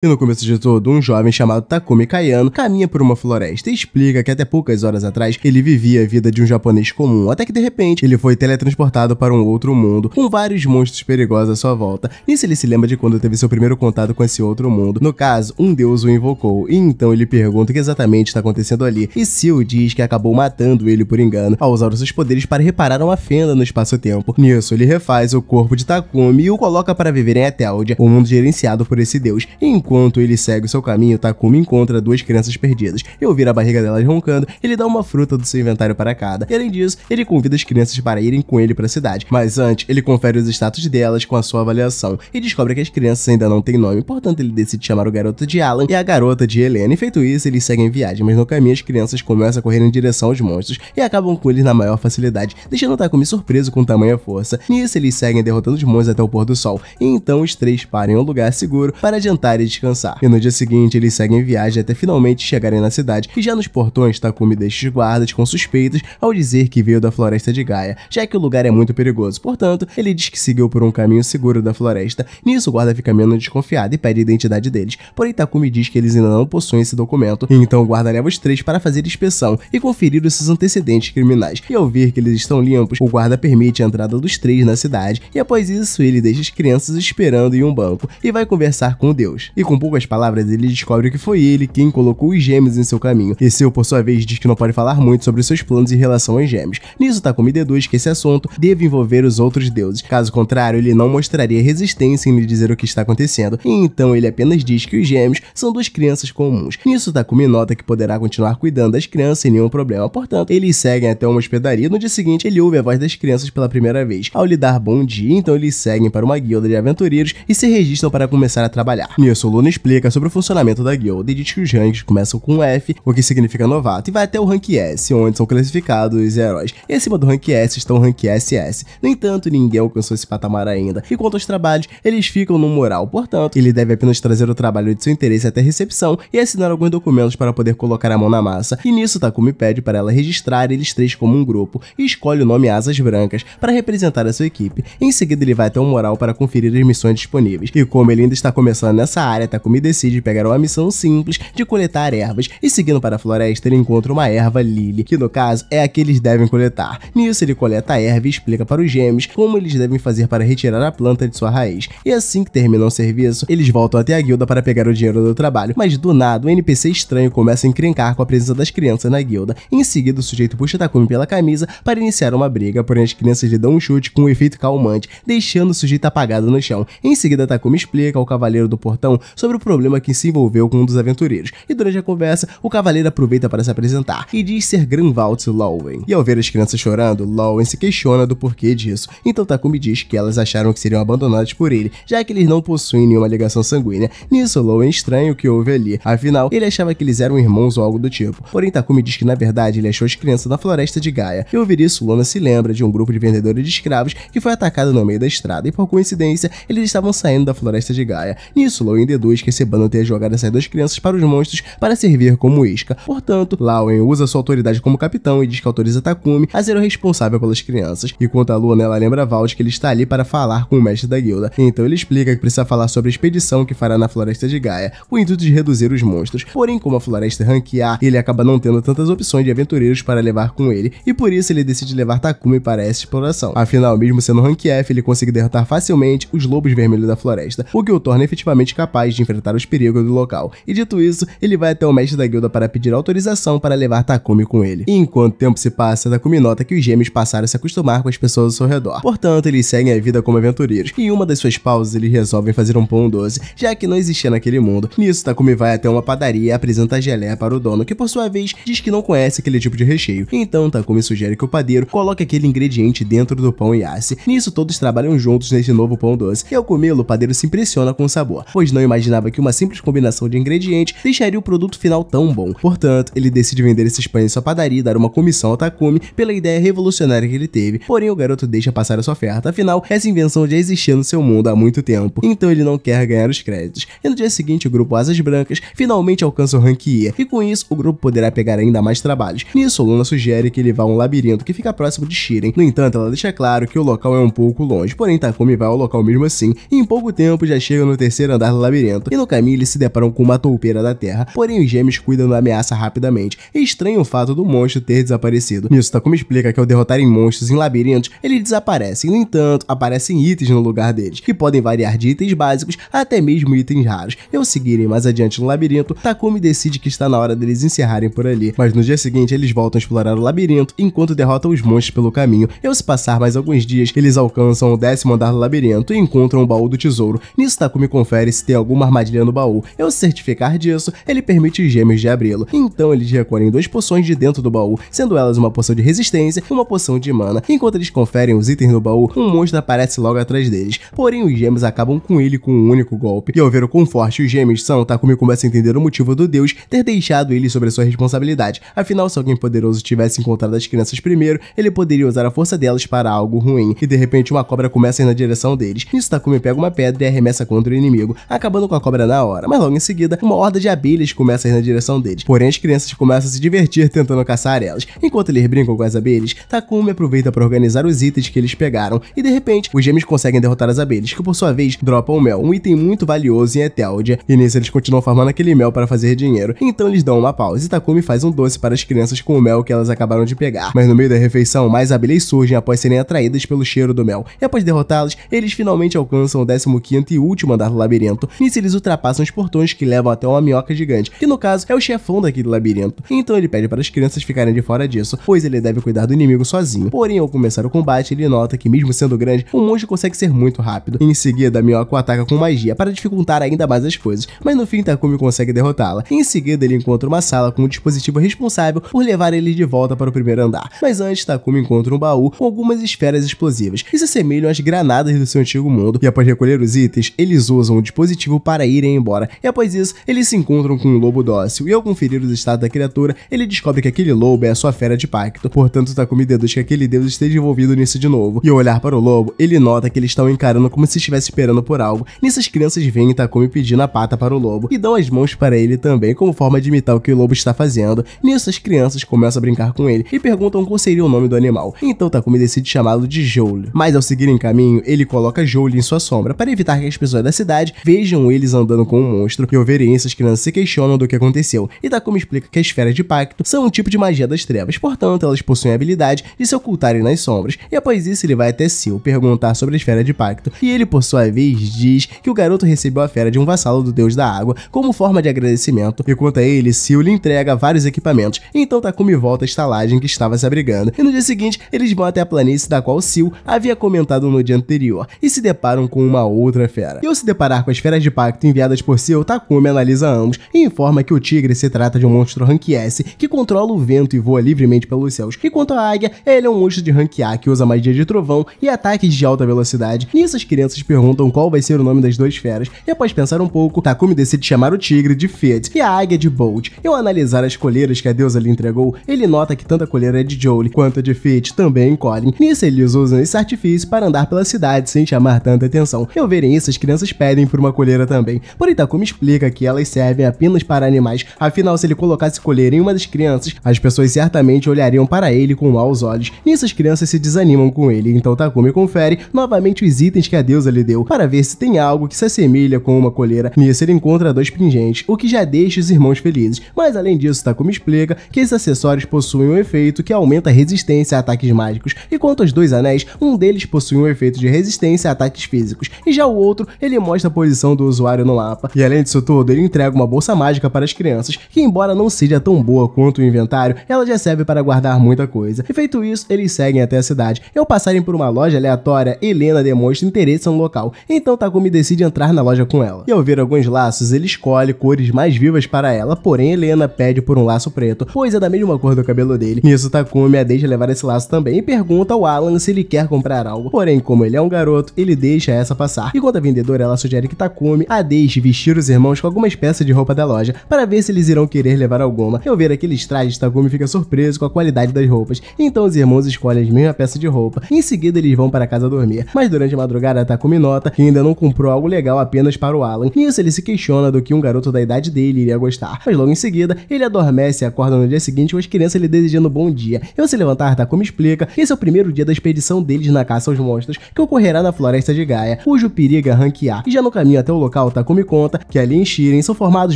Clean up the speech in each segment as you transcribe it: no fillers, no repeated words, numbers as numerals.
E no começo de tudo, um jovem chamado Takumi Kayano caminha por uma floresta e explica que até poucas horas atrás ele vivia a vida de um japonês comum, até que de repente ele foi teletransportado para um outro mundo, com vários monstros perigosos à sua volta. Nisso ele se lembra de quando teve seu primeiro contato com esse outro mundo. No caso, um deus o invocou, e então ele pergunta o que exatamente está acontecendo ali, e Seal diz que acabou matando ele por engano, ao usar os seus poderes para reparar uma fenda no espaço-tempo. Nisso ele refaz o corpo de Takumi e o coloca para viver em Eteldia, o mundo gerenciado por esse deus. Enquanto ele segue o seu caminho, Takumi encontra duas crianças perdidas, e ao ouvir a barriga delas roncando, ele dá uma fruta do seu inventário para cada, e além disso, ele convida as crianças para irem com ele para a cidade, mas antes, ele confere os status delas com a sua avaliação, e descobre que as crianças ainda não têm nome, portanto ele decide chamar o garoto de Alan e a garota de Helena, e feito isso, eles seguem viagem, mas no caminho as crianças começam a correr em direção aos monstros, e acabam com eles na maior facilidade, deixando Takumi surpreso com tamanha força. Nisso eles seguem derrotando os monstros até o pôr do sol, e então os três param em um lugar seguro para jantar e descansar. E no dia seguinte, eles seguem viagem até finalmente chegarem na cidade, e já nos portões, Takumi deixa os guardas com suspeitas ao dizer que veio da floresta de Gaia, já que o lugar é muito perigoso, portanto, ele diz que seguiu por um caminho seguro da floresta. Nisso, o guarda fica menos desconfiado e pede a identidade deles, porém Takumi diz que eles ainda não possuem esse documento, e então o guarda leva os três para fazer inspeção e conferir os seus antecedentes criminais, e ao ver que eles estão limpos, o guarda permite a entrada dos três na cidade, e após isso, ele deixa as crianças esperando em um banco, e vai conversar com Deus, e com poucas palavras ele descobre que foi ele quem colocou os gêmeos em seu caminho, e Seu, por sua vez, diz que não pode falar muito sobre seus planos em relação aos gêmeos. Nisso, Takumi deduz que esse assunto deve envolver os outros deuses, caso contrário, ele não mostraria resistência em lhe dizer o que está acontecendo, e então ele apenas diz que os gêmeos são duas crianças comuns. Nisso, Takumi nota que poderá continuar cuidando das crianças sem nenhum problema, portanto, eles seguem até uma hospedaria e no dia seguinte ele ouve a voz das crianças pela primeira vez. Ao lhe dar bom dia, então eles seguem para uma guilda de aventureiros e se registram para começar a trabalhar. Nisso, Luna explica sobre o funcionamento da guilda e diz que os ranks começam com F, o que significa novato, e vai até o rank S, onde são classificados os heróis. E acima do rank S estão o rank SS. No entanto, ninguém alcançou esse patamar ainda. E quanto aos trabalhos, eles ficam no moral, portanto, ele deve apenas trazer o trabalho de seu interesse até a recepção e assinar alguns documentos para poder colocar a mão na massa. E nisso, Takumi pede para ela registrar eles três como um grupo e escolhe o nome Asas Brancas para representar a sua equipe. Em seguida, ele vai até o moral para conferir as missões disponíveis. E como ele ainda está começando nessa área, Takumi decide pegar uma missão simples de coletar ervas, e seguindo para a floresta ele encontra uma erva Lily, que no caso é a que eles devem coletar. Nisso ele coleta a erva e explica para os gêmeos como eles devem fazer para retirar a planta de sua raiz, e assim que terminam o serviço, eles voltam até a guilda para pegar o dinheiro do trabalho, mas do nada um NPC estranho começa a encrencar com a presença das crianças na guilda. Em seguida o sujeito puxa Takumi pela camisa para iniciar uma briga, porém as crianças lhe dão um chute com um efeito calmante, deixando o sujeito apagado no chão. Em seguida Takumi explica ao cavaleiro do portão sobre o problema que se envolveu com um dos aventureiros, e durante a conversa, o cavaleiro aproveita para se apresentar e diz ser Granvalt Lowen. E ao ver as crianças chorando, Lowen se questiona do porquê disso, então Takumi diz que elas acharam que seriam abandonadas por ele, já que eles não possuem nenhuma ligação sanguínea. Nisso, Lowen estranha o que houve ali, afinal, ele achava que eles eram irmãos ou algo do tipo, porém Takumi diz que na verdade ele achou as crianças na floresta de Gaia. E ao ouvir isso, Luna se lembra de um grupo de vendedores de escravos que foi atacado no meio da estrada, e por coincidência, eles estavam saindo da floresta de Gaia. Nisso, Lowen deduz que esse bando tenha jogado essas duas crianças para os monstros para servir como isca. Portanto, Lowen usa sua autoridade como capitão e diz que autoriza Takumi a ser o responsável pelas crianças. E quanto a Luna, ela lembra Valt que ele está ali para falar com o mestre da guilda. Então ele explica que precisa falar sobre a expedição que fará na floresta de Gaia, com o intuito de reduzir os monstros. Porém, como a floresta é rank A, ele acaba não tendo tantas opções de aventureiros para levar com ele, e por isso ele decide levar Takumi para essa exploração. Afinal, mesmo sendo rank F, ele consegue derrotar facilmente os lobos vermelhos da floresta, o que o torna efetivamente capaz de enfrentar os perigos do local. E dito isso, ele vai até o mestre da guilda para pedir autorização para levar Takumi com ele. E enquanto o tempo se passa, Takumi nota que os gêmeos passaram a se acostumar com as pessoas ao seu redor. Portanto, eles seguem a vida como aventureiros. E em uma das suas pausas, eles resolvem fazer um pão doce, já que não existia naquele mundo. Nisso, Takumi vai até uma padaria e apresenta a geleia para o dono, que por sua vez diz que não conhece aquele tipo de recheio. Então, Takumi sugere que o padeiro coloque aquele ingrediente dentro do pão e asse. Nisso, todos trabalham juntos nesse novo pão doce. E ao comê-lo, o padeiro se impressiona com o sabor, pois não imaginava que uma simples combinação de ingredientes deixaria o produto final tão bom. Portanto, ele decide vender esses pães em sua padaria e dar uma comissão ao Takumi pela ideia revolucionária que ele teve. Porém, o garoto deixa passar essa oferta, afinal, essa invenção já existia no seu mundo há muito tempo, então ele não quer ganhar os créditos. E no dia seguinte, o grupo Asas Brancas finalmente alcança o rank E, e com isso, o grupo poderá pegar ainda mais trabalhos. Nisso, Luna sugere que ele vá a um labirinto que fica próximo de Shiren. No entanto, ela deixa claro que o local é um pouco longe, porém Takumi vai ao local mesmo assim, e em pouco tempo já chega no terceiro andar do labirinto. labirinto, e no caminho eles se deparam com uma toupeira da terra, porém os gêmeos cuidam da ameaça rapidamente, e estranham o fato do monstro ter desaparecido. Nisso, Takumi explica que ao derrotarem monstros em labirintos, eles desaparecem, no entanto, aparecem itens no lugar deles, que podem variar de itens básicos até mesmo itens raros. E ao seguirem mais adiante no labirinto, Takumi decide que está na hora deles encerrarem por ali, mas no dia seguinte eles voltam a explorar o labirinto, enquanto derrotam os monstros pelo caminho, e ao se passar mais alguns dias, eles alcançam o 10º andar do labirinto e encontram o baú do tesouro. Nisso, Takumi confere se tem alguma armadilha no baú, e ao se certificar disso, ele permite os gêmeos de abri-lo. Então eles recolhem 2 poções de dentro do baú, sendo elas uma poção de resistência e uma poção de mana. Enquanto eles conferem os itens no baú, um monstro aparece logo atrás deles, porém os gêmeos acabam com ele com um único golpe. E ao ver o quão forte os gêmeos são, Takumi começa a entender o motivo do deus ter deixado eles sobre a sua responsabilidade. Afinal, se alguém poderoso tivesse encontrado as crianças primeiro, ele poderia usar a força delas para algo ruim, e de repente uma cobra começa a ir na direção deles. Nisso, Takumi pega uma pedra e arremessa contra o inimigo, acabando com a cobra na hora, mas logo em seguida, uma horda de abelhas começa a ir na direção deles, porém as crianças começam a se divertir tentando caçar elas. Enquanto eles brincam com as abelhas, Takumi aproveita para organizar os itens que eles pegaram, e de repente, os gêmeos conseguem derrotar as abelhas, que por sua vez dropam mel, um item muito valioso em Eteldia, e nisso eles continuam farmando aquele mel para fazer dinheiro. Então eles dão uma pausa e Takumi faz um doce para as crianças com o mel que elas acabaram de pegar. Mas no meio da refeição, mais abelhas surgem após serem atraídas pelo cheiro do mel, e após derrotá-los, eles finalmente alcançam o 15º e último andar do labirinto. Nisso eles ultrapassam os portões que levam até uma minhoca gigante, que no caso é o chefão daquele labirinto. Então ele pede para as crianças ficarem de fora disso, pois ele deve cuidar do inimigo sozinho. Porém, ao começar o combate, ele nota que mesmo sendo grande, o monstro consegue ser muito rápido. Em seguida, a minhoca o ataca com magia para dificultar ainda mais as coisas, mas no fim Takumi consegue derrotá-la. Em seguida, ele encontra uma sala com um dispositivo responsável por levar eles de volta para o primeiro andar. Mas antes, Takumi encontra um baú com algumas esferas explosivas, que se assemelham às granadas do seu antigo mundo, e após recolher os itens, eles usam o dispositivo para irem embora. E após isso, eles se encontram com um lobo dócil, e ao conferir os estados da criatura, ele descobre que aquele lobo é a sua fera de pacto. Portanto, Takumi deduz que aquele deus esteja envolvido nisso de novo. E ao olhar para o lobo, ele nota que eles estão encarando como se estivesse esperando por algo. Nisso, as crianças veem Takumi pedindo a pata para o lobo, e dão as mãos para ele também, como forma de imitar o que o lobo está fazendo. Nisso, as crianças começam a brincar com ele, e perguntam qual seria o nome do animal. Então Takumi decide chamá-lo de Joule. Mas ao seguir em caminho, ele coloca Joule em sua sombra, para evitar que as pessoas da cidade vejam eles andando com um monstro. E ao verem isso, as crianças se questionam do que aconteceu, e Takumi explica que as esferas de pacto são um tipo de magia das trevas, portanto elas possuem a habilidade de se ocultarem nas sombras. E após isso ele vai até Seal perguntar sobre a esfera de pacto, e ele por sua vez diz que o garoto recebeu a fera de um vassalo do deus da água como forma de agradecimento, e quanto a ele, Seal lhe entrega vários equipamentos. Então Takumi volta à estalagem que estava se abrigando, e no dia seguinte eles vão até a planície da qual Seal havia comentado no dia anterior, e se deparam com uma outra fera. E ao se deparar com as esferas de pacto enviadas por Seal, Takumi analisa ambos e informa que o tigre se trata de um monstro Rank S que controla o vento e voa livremente pelos céus, e quanto à águia, ele é um monstro de Rank A que usa magia de trovão e ataques de alta velocidade. Nisso as crianças perguntam qual vai ser o nome das duas feras, e após pensar um pouco, Takumi decide chamar o tigre de Fit e a águia de Bolt. E ao analisar as colheiras que a deusa lhe entregou, ele nota que tanto a colheira de Joule quanto a de Fit também encolhem. Nisso eles usam esse artifício para andar pela cidade sem chamar tanta atenção, e ao verem isso as crianças pedem por uma colheira também, porém Takumi explica que elas servem apenas para animais, afinal se ele colocasse colheira em uma das crianças, as pessoas certamente olhariam para ele com maus olhos. Nisso as crianças se desanimam com ele, então Takumi confere novamente os itens que a deusa lhe deu, para ver se tem algo que se assemelha com uma colheira. Nisso ele encontra 2 pingentes, o que já deixa os irmãos felizes, mas além disso Takumi explica que esses acessórios possuem um efeito que aumenta a resistência a ataques mágicos, e quanto aos 2 anéis, um deles possui um efeito de resistência a ataques físicos, e já o outro, ele mostra a posição do usuário no mapa. E além disso tudo, ele entrega uma bolsa mágica para as crianças, que embora não seja tão boa quanto o inventário, ela já serve para guardar muita coisa. E feito isso, eles seguem até a cidade, e ao passarem por uma loja aleatória, Helena demonstra interesse no local, então Takumi decide entrar na loja com ela. E ao ver alguns laços, ele escolhe cores mais vivas para ela, porém Helena pede por um laço preto, pois é da mesma cor do cabelo dele. Nisso Takumi a deixa levar esse laço também e pergunta ao Alan se ele quer comprar algo, porém como ele é um garoto, ele deixa essa passar. E quanto a vendedora, ela sugere que Takumi a deixe vestir os irmãos com algumas peças de roupa da loja, para ver se eles irão querer levar alguma. E ao ver aqueles trajes, Takumi fica surpreso com a qualidade das roupas, então os irmãos escolhem as mesmas peças de roupa, e em seguida eles vão para casa dormir. Mas durante a madrugada, Takumi nota que ainda não comprou algo legal apenas para o Alan. Nisso ele se questiona do que um garoto da idade dele iria gostar, mas logo em seguida ele adormece e acorda no dia seguinte com as crianças lhe desejando bom dia. E ao se levantar, Takumi explica que esse é o primeiro dia da expedição deles na caça aos monstros, que ocorrerá na floresta de Gaia, cujo perigo é Rank A, e já no caminho até o local local, Takumi conta que ali em Shiren são formados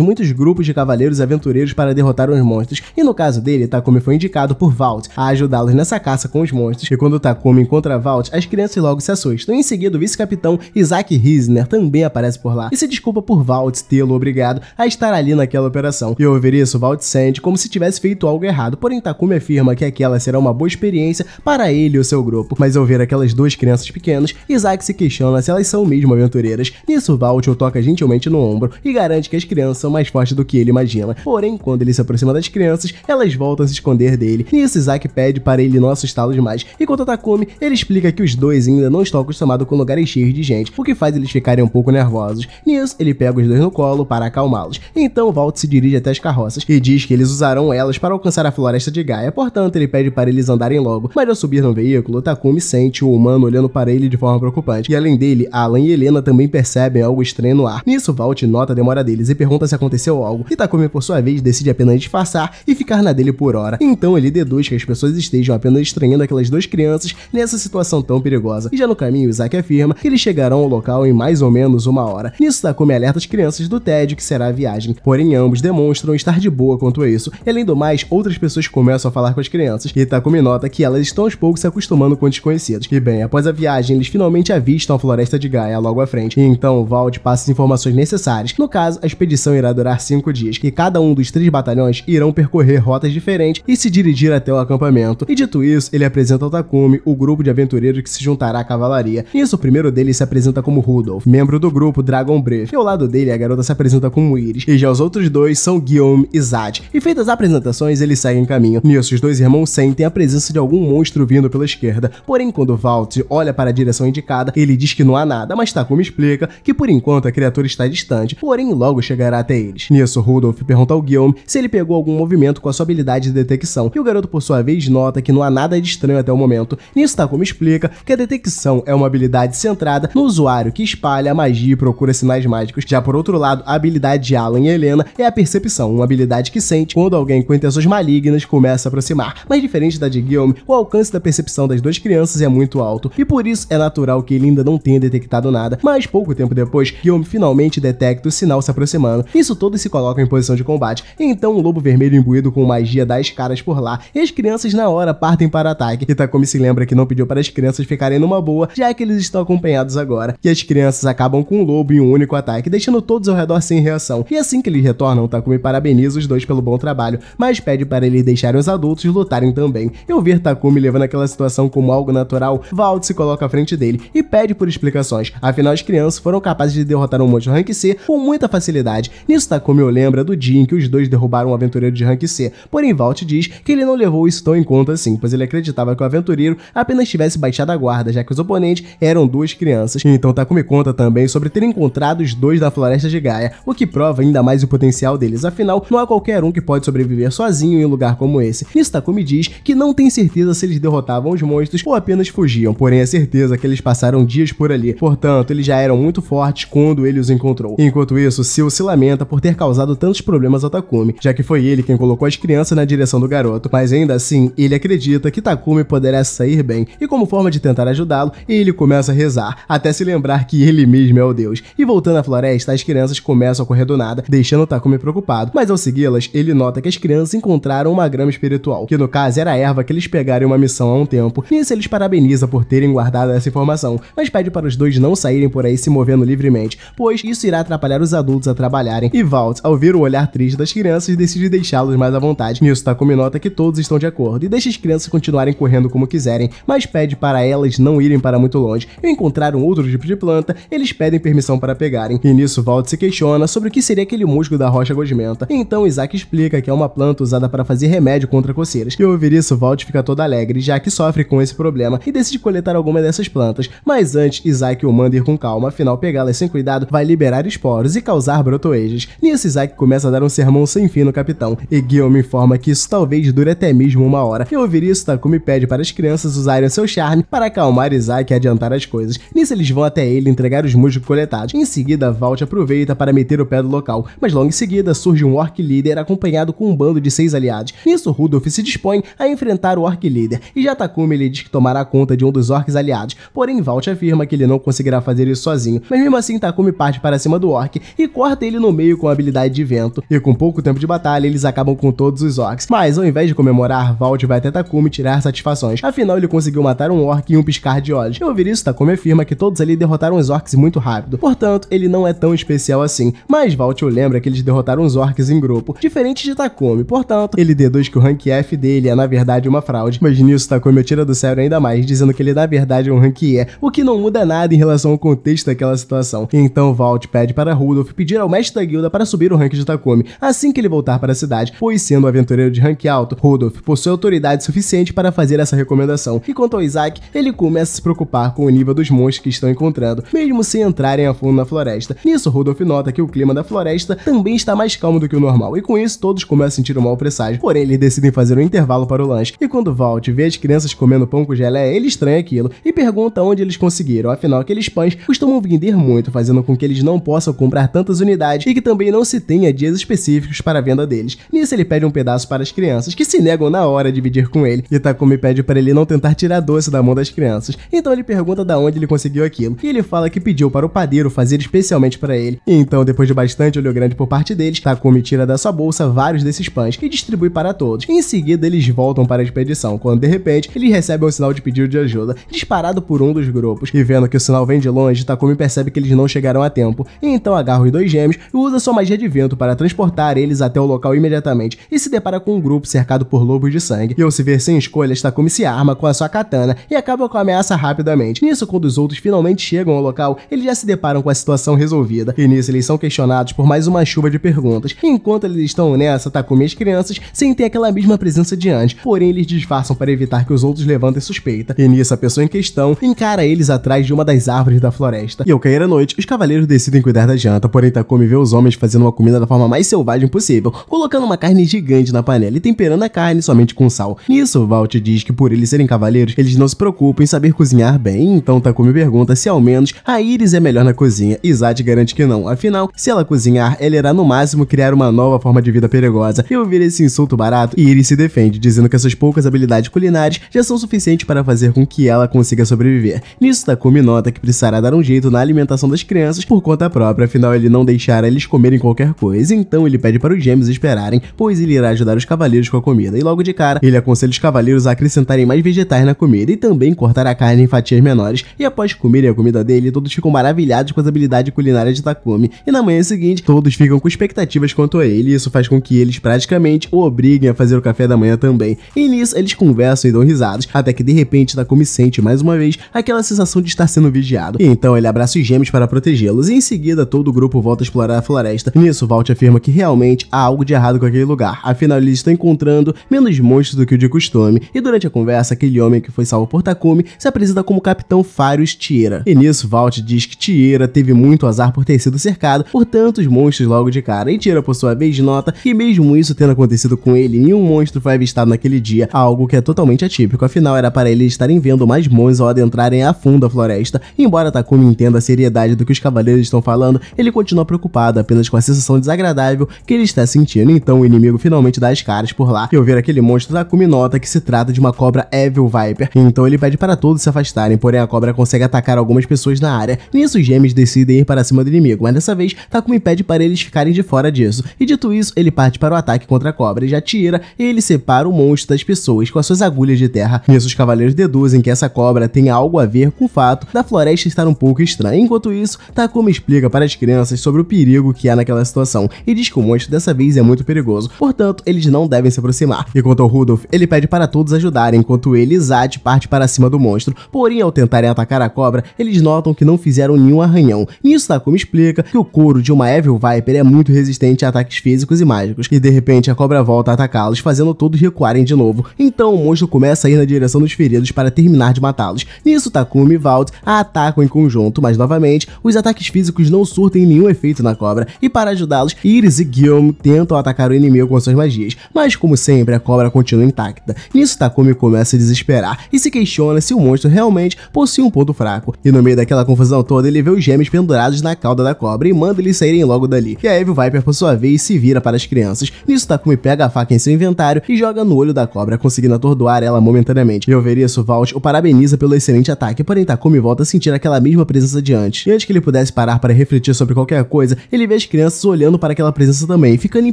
muitos grupos de cavaleiros e aventureiros para derrotar os monstros, e no caso dele, Takumi foi indicado por Vault a ajudá-los nessa caça com os monstros, e quando Takumi encontra Vault, as crianças logo se assustam. Em seguida, o vice-capitão Isaac Risner também aparece por lá e se desculpa por Vault tê-lo obrigado a estar ali naquela operação. E ao ouvir isso, Vault sente como se tivesse feito algo errado, porém Takumi afirma que aquela será uma boa experiência para ele e o seu grupo. Mas ao ver aquelas duas crianças pequenas, Isaac se questiona se elas são mesmo aventureiras. Nisso, Vault o toca gentilmente no ombro e garante que as crianças são mais fortes do que ele imagina. Porém, quando ele se aproxima das crianças, elas voltam a se esconder dele. Nisso, Isaac pede para ele não assustá-los mais. Enquanto Takumi, ele explica que os dois ainda não estão acostumados com lugares cheios de gente, o que faz eles ficarem um pouco nervosos. Nisso, ele pega os dois no colo para acalmá-los. Então, Vault se dirige até as carroças e diz que eles usarão elas para alcançar a floresta de Gaia. Portanto, ele pede para eles andarem logo. Mas ao subir no veículo, Takumi sente o humano olhando para ele de forma preocupante. E além dele, Alan e Helena também percebem algo estranho no ar. Nisso, Vault nota a demora deles e pergunta se aconteceu algo. E Takumi, por sua vez, decide apenas disfarçar e ficar na dele por hora. Então ele deduz que as pessoas estejam apenas estranhando aquelas duas crianças nessa situação tão perigosa. E já no caminho, Isaac afirma que eles chegarão ao local em mais ou menos uma hora. Nisso, Takumi alerta as crianças do tédio que será a viagem. Porém, ambos demonstram estar de boa quanto a isso. E além do mais, outras pessoas começam a falar com as crianças. E Takumi nota que elas estão aos poucos se acostumando com desconhecidos. E bem, após a viagem, eles finalmente avistam a floresta de Gaia logo à frente. E então, Vault passa as informações necessárias. No caso, a expedição irá durar 5 dias. E cada um dos 3 batalhões irão percorrer rotas diferentes e se dirigir até o acampamento. E dito isso, ele apresenta ao Takumi o grupo de aventureiros que se juntará à cavalaria. Nisso, o primeiro deles se apresenta como Rudolph, membro do grupo Dragon Breath. E ao lado dele, a garota se apresenta como Iris. E já os outros dois são Guillaume e Zad. E feitas as apresentações, eles seguem caminho. Nisso, os dois irmãos sentem a presença de algum monstro vindo pela esquerda. Porém, quando Vault olha para a direção indicada, ele diz que não há nada, mas Takumi explica que por enquanto a criatura está distante, porém logo chegará até eles. Nisso, Rudolph pergunta ao Guillaume se ele pegou algum movimento com a sua habilidade de detecção, e o garoto por sua vez nota que não há nada de estranho até o momento. Nisso, Takumi explica que a detecção é uma habilidade centrada no usuário que espalha a magia e procura sinais mágicos. Já por outro lado, a habilidade de Alan e Helena é a percepção, uma habilidade que sente quando alguém com intenções malignas começa a aproximar. Mas diferente da de Guillaume, o alcance da percepção das duas crianças é muito alto, e por isso é natural que ele ainda não tenha detectado nada. Mas pouco tempo depois, Guillaume finalmente detecta o sinal se aproximando. Isso todos se colocam em posição de combate. Então o lobo vermelho imbuído com magia dá as caras por lá, e as crianças na hora partem para o ataque. E Takumi se lembra que não pediu para as crianças ficarem numa boa, já que eles estão acompanhados agora. E as crianças acabam com o lobo em um único ataque, deixando todos ao redor sem reação. E assim que eles retornam, Takumi parabeniza os dois pelo bom trabalho, mas pede para eles deixarem os adultos lutarem também. E ao ver Takumi levando aquela situação como algo natural, Vault se coloca à frente dele e pede por explicações. Afinal, as crianças foram capazes de derrotar um monstro Rank C com muita facilidade. Nisso, Takumi lembra do dia em que os dois derrubaram um aventureiro de Rank C. Porém, Vault diz que ele não levou isso tão em conta assim, pois ele acreditava que o aventureiro apenas tivesse baixado a guarda, já que os oponentes eram duas crianças. Então, Takumi conta também sobre ter encontrado os dois na floresta de Gaia, o que prova ainda mais o potencial deles. Afinal, não há qualquer um que pode sobreviver sozinho em um lugar como esse. Nisso, Takumi diz que não tem certeza se eles derrotavam os monstros ou apenas fugiam, porém é certeza que eles passaram dias por ali. Portanto, eles já eram muito fortes quando ele os encontrou. Enquanto isso, Seal se lamenta por ter causado tantos problemas ao Takumi, já que foi ele quem colocou as crianças na direção do garoto. Mas ainda assim, ele acredita que Takumi poderá sair bem, e como forma de tentar ajudá-lo, ele começa a rezar, até se lembrar que ele mesmo é o deus. E voltando à floresta, as crianças começam a correr do nada, deixando Takumi preocupado. Mas ao segui-las, ele nota que as crianças encontraram uma grama espiritual, que no caso era a erva que eles pegaram em uma missão há um tempo. Nisso, eles parabeniza por terem guardado essa informação, mas pede para os dois não saírem por aí se movendo livremente, pois isso irá atrapalhar os adultos a trabalharem. E Vault, ao ver o olhar triste das crianças, decide deixá-los mais à vontade. Nisso, Takumi nota que todos estão de acordo e deixa as crianças continuarem correndo como quiserem, mas pede para elas não irem para muito longe. E ao encontrar um outro tipo de planta, eles pedem permissão para pegarem. E nisso, Vault se questiona sobre o que seria aquele musgo da rocha gosmenta. Então Isaac explica que é uma planta usada para fazer remédio contra coceiras. E ao ouvir isso, Vault fica todo alegre, já que sofre com esse problema, e decide coletar alguma dessas plantas. Mas antes, Isaac o manda ir com calma, afinal pegá-las sem cuidado vai liberar esporos e causar brotoejas. Nisso, Isaac começa a dar um sermão sem fim no capitão, e Guillaume informa que isso talvez dure até mesmo uma hora. E ao ouvir isso, Takumi pede para as crianças usarem o seu charme para acalmar Isaac e adiantar as coisas. Nisso, eles vão até ele entregar os musgos coletados. Em seguida, Vault aproveita para meter o pé do local, mas logo em seguida surge um orc líder acompanhado com um bando de 6 aliados. Nisso, Rudolph se dispõe a enfrentar o orc líder, e já Takumi ele diz que tomará conta de um dos orcs aliados, porém Vault afirma que ele não conseguirá fazer isso sozinho. Mas mesmo assim, Takumi Takumi parte para cima do orc e corta ele no meio com a habilidade de vento. E com pouco tempo de batalha, eles acabam com todos os orcs. Mas ao invés de comemorar, Vault vai até Takumi tirar satisfações. Afinal, ele conseguiu matar um orc em um piscar de olhos. Ao ouvir isso, Takumi afirma que todos ali derrotaram os orcs muito rápido. Portanto, ele não é tão especial assim. Mas Vault lembra que eles derrotaram os orcs em grupo, diferente de Takumi. Portanto, ele deduz que o rank F dele é na verdade uma fraude. Mas nisso, Takumi o tira do sério ainda mais, dizendo que ele na verdade é um rank E, o que não muda nada em relação ao contexto daquela situação. Então Vault pede para Rudolph pedir ao mestre da guilda para subir o rank de Takumi assim que ele voltar para a cidade, pois sendo um aventureiro de rank alto, Rudolph possui autoridade suficiente para fazer essa recomendação. E quanto ao Isaac, ele começa a se preocupar com o nível dos monstros que estão encontrando, mesmo sem entrarem a fundo na floresta. Nisso, Rudolph nota que o clima da floresta também está mais calmo do que o normal, e com isso todos começam a sentir um mau presságio. Porém, eles decidem fazer um intervalo para o lanche, e quando Vault vê as crianças comendo pão com geleia, ele estranha aquilo e pergunta onde eles conseguiram, afinal aqueles pães costumam vender muito, fazendo com que eles não possam comprar tantas unidades e que também não se tenha dias específicos para a venda deles. Nisso ele pede um pedaço para as crianças, que se negam na hora a dividir com ele, e Takumi pede para ele não tentar tirar doce da mão das crianças. Então ele pergunta da onde ele conseguiu aquilo, e ele fala que pediu para o padeiro fazer especialmente para ele. E então, depois de bastante olho grande por parte deles, Takumi tira da sua bolsa vários desses pães e distribui para todos. Em seguida, eles voltam para a expedição, quando de repente, eles recebem um sinal de pedido de ajuda, disparado por um dos grupos, e vendo que o sinal vem de longe, Takumi percebe que eles não chegaram a tempo, e então agarra os dois gêmeos e usa sua magia de vento para transportar eles até o local imediatamente, e se depara com um grupo cercado por lobos de sangue. E ao se ver sem escolhas, Takumi se arma com a sua katana e acaba com a ameaça rapidamente. Nisso, quando os outros finalmente chegam ao local, eles já se deparam com a situação resolvida, e nisso eles são questionados por mais uma chuva de perguntas. E enquanto eles estão nessa, Takumi e as crianças sentem aquela mesma presença de antes, porém eles disfarçam para evitar que os outros levantem suspeita. E nisso, a pessoa em questão encara eles atrás de uma das árvores da floresta. E ao cair a noite, os cavaleiros decidem cuidar da janta, porém Takumi vê os homens fazendo uma comida da forma mais selvagem possível, colocando uma carne gigante na panela e temperando a carne somente com sal. Nisso, Vault diz que por eles serem cavaleiros, eles não se preocupam em saber cozinhar bem, então Takumi pergunta se ao menos a Iris é melhor na cozinha, e Zat garante que não, afinal, se ela cozinhar, ela irá no máximo criar uma nova forma de vida perigosa. E ao ouvir esse insulto barato, Iris se defende, dizendo que suas poucas habilidades culinárias já são suficientes para fazer com que ela consiga sobreviver. Nisso, Takumi nota que precisará dar um jeito na alimentação das crianças por conta própria, afinal ele não deixará eles comerem qualquer coisa, então ele pede para os gêmeos esperarem, pois ele irá ajudar os cavaleiros com a comida, e logo de cara, ele aconselha os cavaleiros a acrescentarem mais vegetais na comida e também cortar a carne em fatias menores, e após comerem a comida dele, todos ficam maravilhados com as habilidades culinárias de Takumi, e na manhã seguinte, todos ficam com expectativas quanto a ele, e isso faz com que eles praticamente o obriguem a fazer o café da manhã também, e nisso eles conversam e dão risadas, até que de repente Takumi sente mais uma vez aquela sensação de estar sendo vigiado, e então ele abraça os gêmeos para protegê-los, e em seguida todo o grupo volta a explorar a floresta. Nisso, Vault afirma que realmente há algo de errado com aquele lugar, afinal eles estão encontrando menos monstros do que o de costume, e durante a conversa, aquele homem que foi salvo por Takumi se apresenta como Capitão Farius Tiera. E nisso, Vault diz que Tiera teve muito azar por ter sido cercado por tantos monstros logo de cara, e Tiera por sua vez nota que mesmo isso tendo acontecido com ele, nenhum monstro foi avistado naquele dia, algo que é totalmente atípico, afinal era para eles estarem vendo mais monstros ao adentrarem a fundo a floresta. E embora Takumi entenda a seriedade do que os cavaleiros estão falando, ele continua preocupado apenas com a sensação desagradável que ele está sentindo, então o inimigo finalmente dá as caras por lá, e ao ver aquele monstro, Takumi nota que se trata de uma cobra Evil Viper, então ele pede para todos se afastarem, porém a cobra consegue atacar algumas pessoas na área. Nisso, os gêmeos decidem ir para cima do inimigo, mas dessa vez Takumi pede para eles ficarem de fora disso, e dito isso, ele parte para o ataque contra a cobra, e já Tiera, ele separa o monstro das pessoas com as suas agulhas de terra. Nisso, os cavaleiros deduzem que essa cobra tem algo a ver com o fato da floresta estar um pouco estranha. Enquanto isso, Takumi explica para as crianças sobre o perigo que há naquela situação, e diz que o monstro dessa vez é muito perigoso, portanto, eles não devem se aproximar. E quanto ao Rudolph, ele pede para todos ajudarem, enquanto ele e Zat parte para cima do monstro, porém ao tentarem atacar a cobra, eles notam que não fizeram nenhum arranhão. Nisso, Takumi explica que o couro de uma Evil Viper é muito resistente a ataques físicos e mágicos, e de repente a cobra volta a atacá-los, fazendo todos recuarem de novo. Então o monstro começa a ir na direção dos feridos para terminar de matá-los. Nisso, Takumi e Vault a atacam em conjunto, mas novamente, os ataques físicos não surtem nenhum efeito na cobra, e para ajudá-los, Iris e Guillaume tentam atacar o inimigo com suas magias, mas como sempre, a cobra continua intacta. Nisso, Takumi começa a desesperar e se questiona se o monstro realmente possui um ponto fraco, e no meio daquela confusão toda, ele vê os gêmeos pendurados na cauda da cobra e manda eles saírem logo dali, e a Evil Viper por sua vez se vira para as crianças. Nisso, Takumi pega a faca em seu inventário e joga no olho da cobra, conseguindo atordoar ela momentaneamente, e ao ver isso, Vault o parabeniza pelo excelente ataque, porém Takumi volta a sentir aquela mesma presença de antes, e antes que ele pudesse pudesse parar para refletir sobre qualquer coisa, ele vê as crianças olhando para aquela presença também, ficando em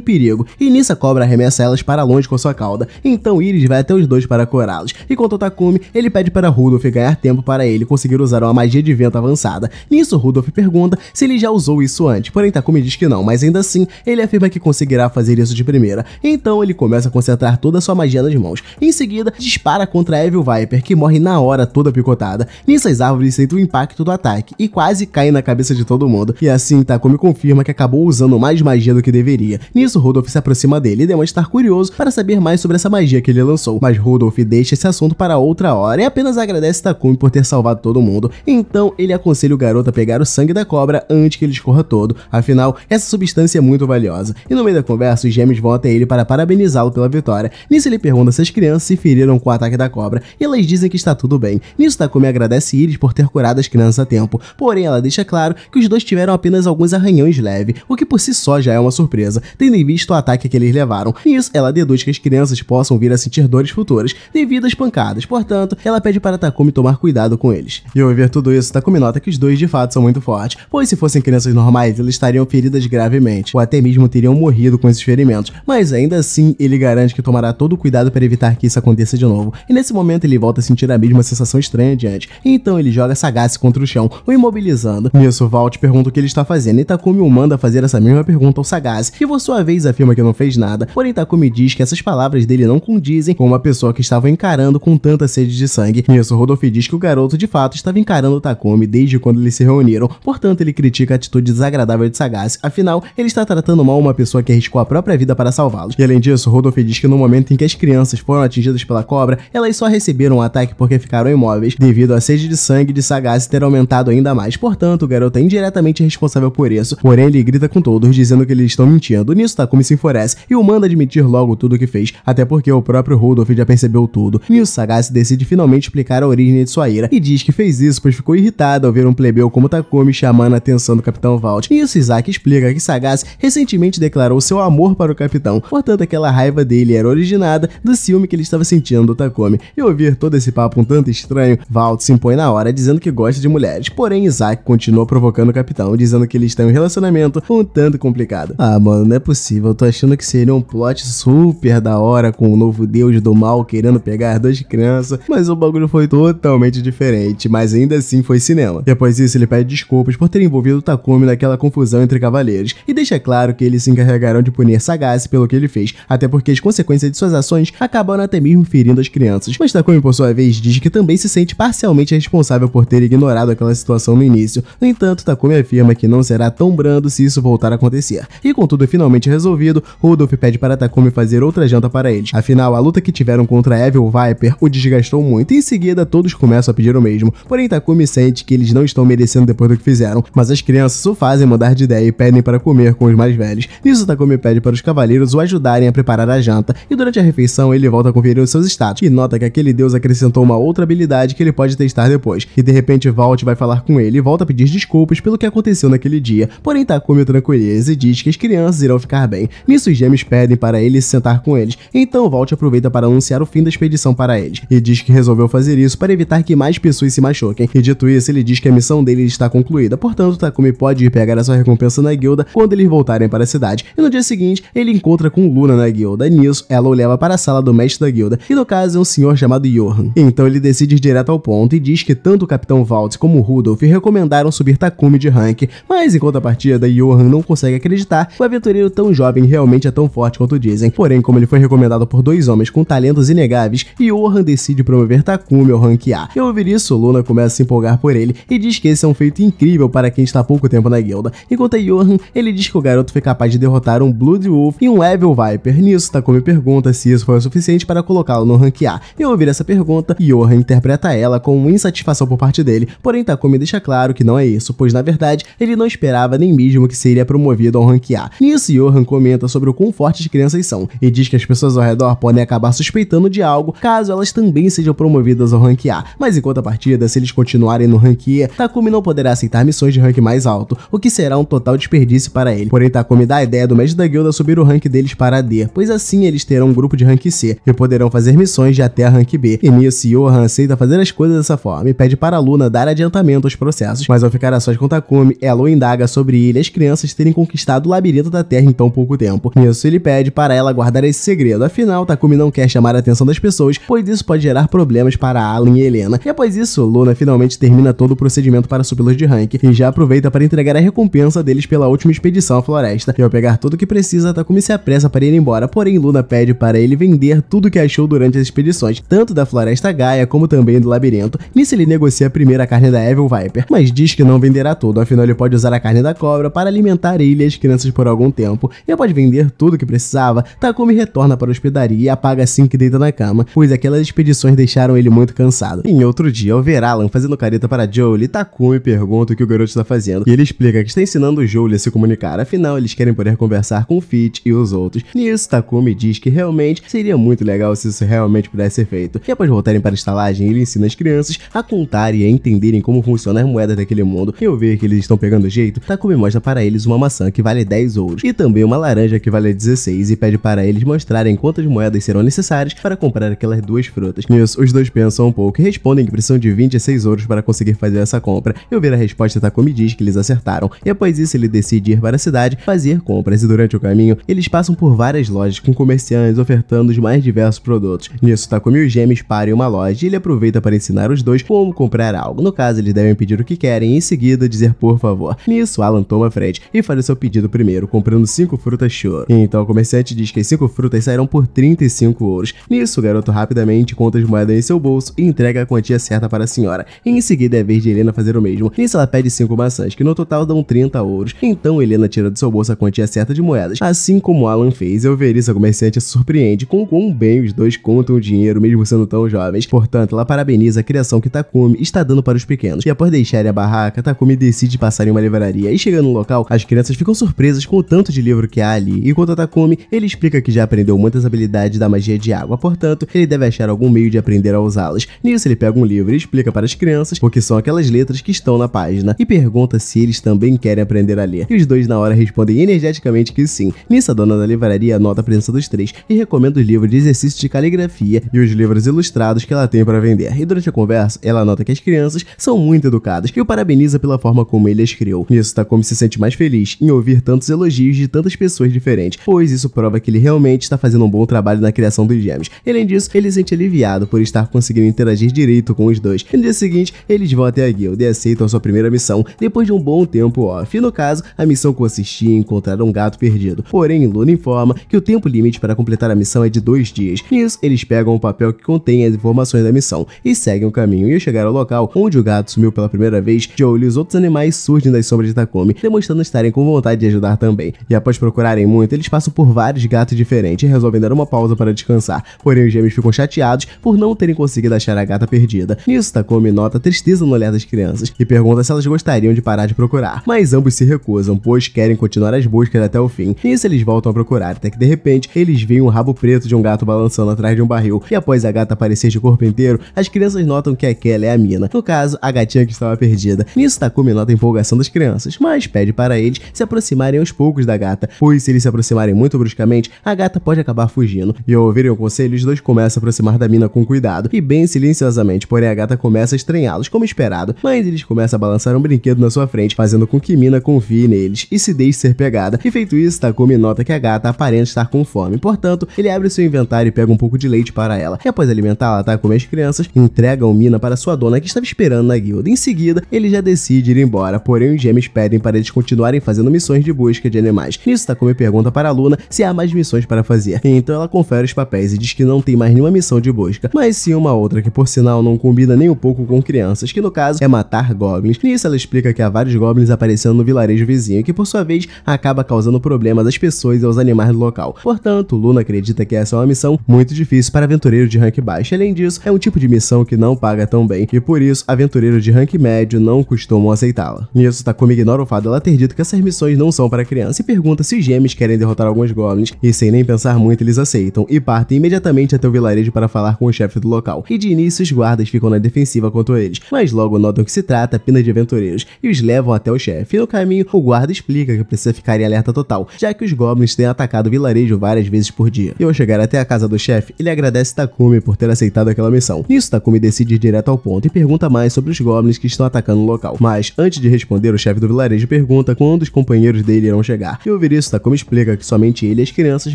perigo, e nisso a cobra arremessa elas para longe com sua cauda. Então Iris vai até os dois para curá-los, e quanto ao Takumi, ele pede para Rudolph ganhar tempo para ele conseguir usar uma magia de vento avançada. Nisso Rudolph pergunta se ele já usou isso antes, porém Takumi diz que não, mas ainda assim ele afirma que conseguirá fazer isso de primeira. Então ele começa a concentrar toda a sua magia nas mãos. Em seguida, dispara contra a Evil Viper, que morre na hora toda picotada. Nisso as árvores sentem o impacto do ataque e quase caem na cabeça de todo mundo. E assim Takumi confirma que acabou usando mais magia do que deveria. Nisso Rudolph se aproxima dele e demonstra estar curioso para saber mais sobre essa magia que ele lançou. Mas Rudolph deixa esse assunto para outra hora e apenas agradece Takumi por ter salvado todo mundo. Então ele aconselha o garoto a pegar o sangue da cobra antes que ele escorra todo. Afinal, essa substância é muito valiosa. E no meio da conversa, os gêmeos vão até ele para parabenizá-lo pela vitória. Nisso ele pergunta se as crianças se feriram com o ataque da cobra e elas dizem que está tudo bem. Nisso Takumi agradece Iris por ter curado as crianças a tempo, porém ela deixa claro que os dois tiveram apenas alguns arranhões leves, o que por si só já é uma surpresa, tendo em vista o ataque que eles levaram. Nisso ela deduz que as crianças possam vir a sentir dores futuras devido às pancadas, portanto ela pede para Takumi tomar cuidado com eles. E ao ver tudo isso, Takumi nota que os dois de fato são muito fortes, pois se fossem crianças normais eles estariam feridas gravemente, ou até mesmo teriam morrido com esses ferimentos, mas ainda assim ele garante que tomará todo o cuidado para evitar que isso aconteça de novo. E nesse momento ele volta a sentir a mesma sensação estranha de antes, então ele joga Sagace contra o chão, o imobilizando. Nisso Valt pergunta o que ele está fazendo e Takumi o manda fazer essa mesma pergunta ao Sagace, que por sua vez afirma que não fez nada, porém Takumi diz que essas palavras dele não condizem com uma pessoa que estava encarando com tanta sede de sangue. Nisso Rudolph diz que o garoto de fato estava encarando o Takumi desde quando eles se reuniram, portanto ele critica a atitude desagradável de Sagace, afinal ele está tratando mal uma pessoa que arriscou a própria vida para salvá-los. E além disso, Rudolph diz que no momento em que as crianças foram atingidas pela cobra, elas só receberam um ataque porque ficaram imóveis, devido à sede de sangue de Sagace ter aumentado ainda mais, portanto o garoto é indiretamente responsável por isso, porém ele grita com todos dizendo que eles estão mentindo. Nisso Takumi se enfurece e o manda admitir logo tudo o que fez, até porque o próprio Rudolph já percebeu tudo. Nisso Sagace decide finalmente explicar a origem de sua ira e diz que fez isso pois ficou irritado ao ver um plebeu como Takumi chamando a atenção do Capitão Valt. Nisso Isaac explica que Sagace recentemente declarou seu amor para o capitão, portanto aquela raiva dele era originada do ciúme que ele estava sentindo do Takumi. E ao ouvir todo esse papo um tanto estranho, Valt se impõe na hora dizendo que gosta de mulheres, porém Isaac continua provocando o capitão, dizendo que eles têm um relacionamento um tanto complicado. Ah mano, não é possível, eu tô achando que seria um plot super da hora com o novo deus do mal querendo pegar duas crianças, mas o bagulho foi totalmente diferente, mas ainda assim foi cinema. Depois disso ele pede desculpas por ter envolvido o Takumi naquela confusão entre cavaleiros, e deixa claro que eles se encarregarão de punir Sagace pelo que ele fez, até porque as consequências de suas ações acabaram até mesmo ferindo as crianças. Mas Takumi por sua vez diz que também se sente parcialmente responsável por ter ignorado aquela situação no início. No entanto, Takumi afirma que não será tão brando se isso voltar a acontecer. E com tudo finalmente resolvido, Rudolph pede para Takumi fazer outra janta para eles. Afinal, a luta que tiveram contra a Evil Viper o desgastou muito e em seguida todos começam a pedir o mesmo. Porém, Takumi sente que eles não estão merecendo depois do que fizeram, mas as crianças o fazem mudar de ideia e pedem para comer com os mais velhos. Nisso, Takumi pede para os cavaleiros o ajudarem a preparar a janta e durante a refeição ele volta a conferir os seus status e nota que aquele deus acrescentou uma outra habilidade que ele pode testar depois. E de repente Valt vai falar com ele e volta a pedir desculpas pelo que aconteceu naquele dia. Porém, Takumi o tranquiliza e diz que as crianças irão ficar bem. Nisso, os gêmeos pedem para ele se sentar com eles. Então Valt aproveita para anunciar o fim da expedição para eles e diz que resolveu fazer isso para evitar que mais pessoas se machuquem. E dito isso, ele diz que a missão dele está concluída. Portanto, Takumi pode ir pegar a sua recompensa na guilda quando eles voltarem para a cidade. E no dia seguinte, ele encontra com Luna na guilda. Nisso, ela o leva para a sala do mestre da guilda, e no caso é um senhor chamado Johan. Então ele decide ir direto ao ponto e diz que tanto o Capitão Valt como o Rudolph recomendaram subir Takumi de rank, mas em contrapartida, Johan não consegue acreditar que o aventureiro tão jovem realmente é tão forte quanto dizem. Porém, como ele foi recomendado por dois homens com talentos inegáveis, Johan decide promover Takumi ao rank A. E ao ouvir isso, Luna começa a se empolgar por ele e diz que esse é um feito incrível para quem está há pouco tempo na guilda. Enquanto a Johan, ele diz que o garoto foi capaz de derrotar um Blood Wolf e um Evil Viper. Nisso, Takumi pergunta se isso foi o suficiente para colocá-lo no rank A. E ao ouvir essa pergunta, Johan interpreta ela como insatisfação por parte dele, porém Takumi deixa claro que não é isso, pois na verdade ele não esperava nem mesmo que seria promovido ao rank A. Nisso, Johan comenta sobre o quão fortes as crianças são e diz que as pessoas ao redor podem acabar suspeitando de algo caso elas também sejam promovidas ao rank A, mas em contrapartida, se eles continuarem no rank E, Takumi não poderá aceitar missões de rank mais alto, o que será um total desperdício para ele. Porém, Takumi dá a ideia do mestre da guilda subir o rank deles para D, pois assim eles terão um grupo de rank C e poderão fazer missões de até a rank B. E nisso, Johan aceita fazer as coisas dessa forma e pede para a Luna dar adiantamento aos processos, mas ao ficar ficar a sós com Takumi, ela indaga sobre ele e as crianças terem conquistado o labirinto da Terra em tão pouco tempo. Nisso, ele pede para ela guardar esse segredo, afinal, Takumi não quer chamar a atenção das pessoas, pois isso pode gerar problemas para Alan e Helena. E após isso, Luna finalmente termina todo o procedimento para subi-los de rank, e já aproveita para entregar a recompensa deles pela última expedição à floresta. E ao pegar tudo o que precisa, Takumi se apressa para ir embora, porém Luna pede para ele vender tudo o que achou durante as expedições, tanto da Floresta Gaia como também do labirinto. Nisso ele negocia primeiro a carne da Evil Viper, mas diz que não venderá tudo, afinal ele pode usar a carne da cobra para alimentar ele e as crianças por algum tempo. E após vender tudo o que precisava, Takumi retorna para a hospedaria e apaga assim que deita na cama, pois aquelas expedições deixaram ele muito cansado. Em outro dia, ao ver Alan fazendo careta para Jolie, Takumi pergunta o que o garoto está fazendo, e ele explica que está ensinando Jolie a se comunicar, afinal eles querem poder conversar com Fitch e os outros. Nisso, Takumi diz que realmente seria muito legal se isso realmente pudesse ser feito. E após voltarem para a estalagem, ele ensina as crianças a contarem e a entenderem como funcionam as moedas daquele mundo. E ao ver que eles estão pegando jeito, Takumi mostra para eles uma maçã que vale 10 ouros e também uma laranja que vale 16 e pede para eles mostrarem quantas moedas serão necessárias para comprar aquelas duas frutas. Nisso, os dois pensam um pouco e respondem que precisam de 26 ouros para conseguir fazer essa compra. E ao ver a resposta, Takumi diz que eles acertaram. E após isso, ele decide ir para a cidade fazer compras e durante o caminho, eles passam por várias lojas com comerciantes ofertando os mais diversos produtos. Nisso, Takumi e os gêmeos param em uma loja e ele aproveita para ensinar os dois como comprar algo. No caso, eles devem pedir o que querem e em seguida dizer por favor. Nisso, Alan toma a frente e faz o seu pedido primeiro, comprando 5 frutas choro. Então o comerciante diz que as 5 frutas sairão por 35 ouros. Nisso, o garoto rapidamente conta as moedas em seu bolso e entrega a quantia certa para a senhora. E em seguida é a vez de Helena fazer o mesmo. Nisso, ela pede 5 maçãs, que no total dão 30 ouros. Então Helena tira do seu bolso a quantia certa de moedas, assim como Alan fez. E ao ver isso, a comerciante se surpreende com quão bem os dois contam o dinheiro, mesmo sendo tão jovens. Portanto, ela parabeniza a criação que Takumi está dando para os pequenos. E após deixarem a barraca, Takumi decide passar em uma livraria. E chegando no local, as crianças ficam surpresas com o tanto de livro que há ali. E quanto a Takumi, ele explica que já aprendeu muitas habilidades da magia de água, portanto, ele deve achar algum meio de aprender a usá-las. Nisso, ele pega um livro e explica para as crianças o que são aquelas letras que estão na página e pergunta se eles também querem aprender a ler. E os dois na hora respondem energeticamente que sim. Nisso, a dona da livraria anota a presença dos três e recomenda os livros de exercício de caligrafia e os livros ilustrados que ela tem para vender. E durante a conversa, ela nota que as crianças são muito educadas e o parabeniza pela forma como ele as criou. Nisso, Takumi se sente mais feliz em ouvir tantos elogios de tantas pessoas diferentes, pois isso prova que ele realmente está fazendo um bom trabalho na criação dos gêmeos. Além disso, ele se sente aliviado por estar conseguindo interagir direito com os dois. E no dia seguinte, eles vão até a guilda e aceitam a sua primeira missão, depois de um bom tempo off. E no caso, a missão consistia em encontrar um gato perdido. Porém, Luna informa que o tempo limite para completar a missão é de 2 dias. Nisso, eles pegam um papel que contém as informações da missão e seguem o caminho. E ao chegar ao local onde o gato sumiu pela primeira vez, Jolie e os outros animais surgem das sombras de Takumi, demonstrando estarem com vontade de ajudar também. E após procurarem muito, eles passam por vários gatos diferentes e resolvem dar uma pausa para descansar. Porém, os gêmeos ficam chateados por não terem conseguido achar a gata perdida. Nisso, Takumi nota a tristeza no olhar das crianças e pergunta se elas gostariam de parar de procurar. Mas ambos se recusam, pois querem continuar as buscas até o fim. Nisso, eles voltam a procurar, até que de repente, eles veem um rabo preto de um gato balançando atrás de um barril. E após a gata aparecer de corpo inteiro, as crianças notam que aquela é a Mina. No caso, a gatinha que estava perdida. Nisso, Takumi nota a empolgação das crianças, mas pede para eles se aproximarem aos poucos da gata, pois se eles se aproximarem muito bruscamente, a gata pode acabar fugindo. E ao ouvirem o conselho, os dois começam a aproximar da Mina com cuidado e bem silenciosamente, porém a gata começa a estranhá-los, como esperado, mas eles começam a balançar um brinquedo na sua frente, fazendo com que Mina confie neles e se deixe ser pegada. E feito isso, Takumi nota que a gata aparenta estar com fome, portanto, ele abre seu inventário e pega um pouco de leite para ela. E após alimentá-la, Takumi e as crianças entregam Mina para sua dona que estava esperando na guilda. Em seguida, ele já decide ir embora, porém os gêmeos pedem para eles continuarem fazendo missões de busca de animais. Nisso, Takumi pergunta para a Luna se há mais missões para fazer. Então ela confere os papéis e diz que não tem mais nenhuma missão de busca, mas sim uma outra que por sinal não combina nem um pouco com crianças, que no caso é matar goblins. Nisso ela explica que há vários goblins aparecendo no vilarejo vizinho, que por sua vez acaba causando problemas às pessoas e aos animais do local. Portanto, Luna acredita que essa é uma missão muito difícil para aventureiro de rank baixo. Além disso, é um tipo de missão que não paga tão bem, e por isso aventureiros de rank médio não costumam aceitá-la. Nisso, Takumi ignora o fato dela ter dito que essas missões não são para criança e pergunta se os gêmeos querem derrotar alguns goblins, e sem nem pensar muito eles aceitam e partem imediatamente até o vilarejo para falar com o chefe do local. E de início os guardas ficam na defensiva contra eles, mas logo notam que se trata apenas de aventureiros e os levam até o chefe. E no caminho, o guarda explica que precisa ficar em alerta total, já que os goblins têm atacado o vilarejo várias vezes por dia. E ao chegar até a casa do chefe, ele agradece Takumi por ter aceitado aquela missão. Nisso, Takumi decide ir direto ao ponto e pergunta mais sobre os goblins que estão atacando o local. Mas, antes de responder, o chefe do vilarejo pergunta quando os companheiros dele irão chegar. E ao ouvir isso, Takumi explica que somente ele e as crianças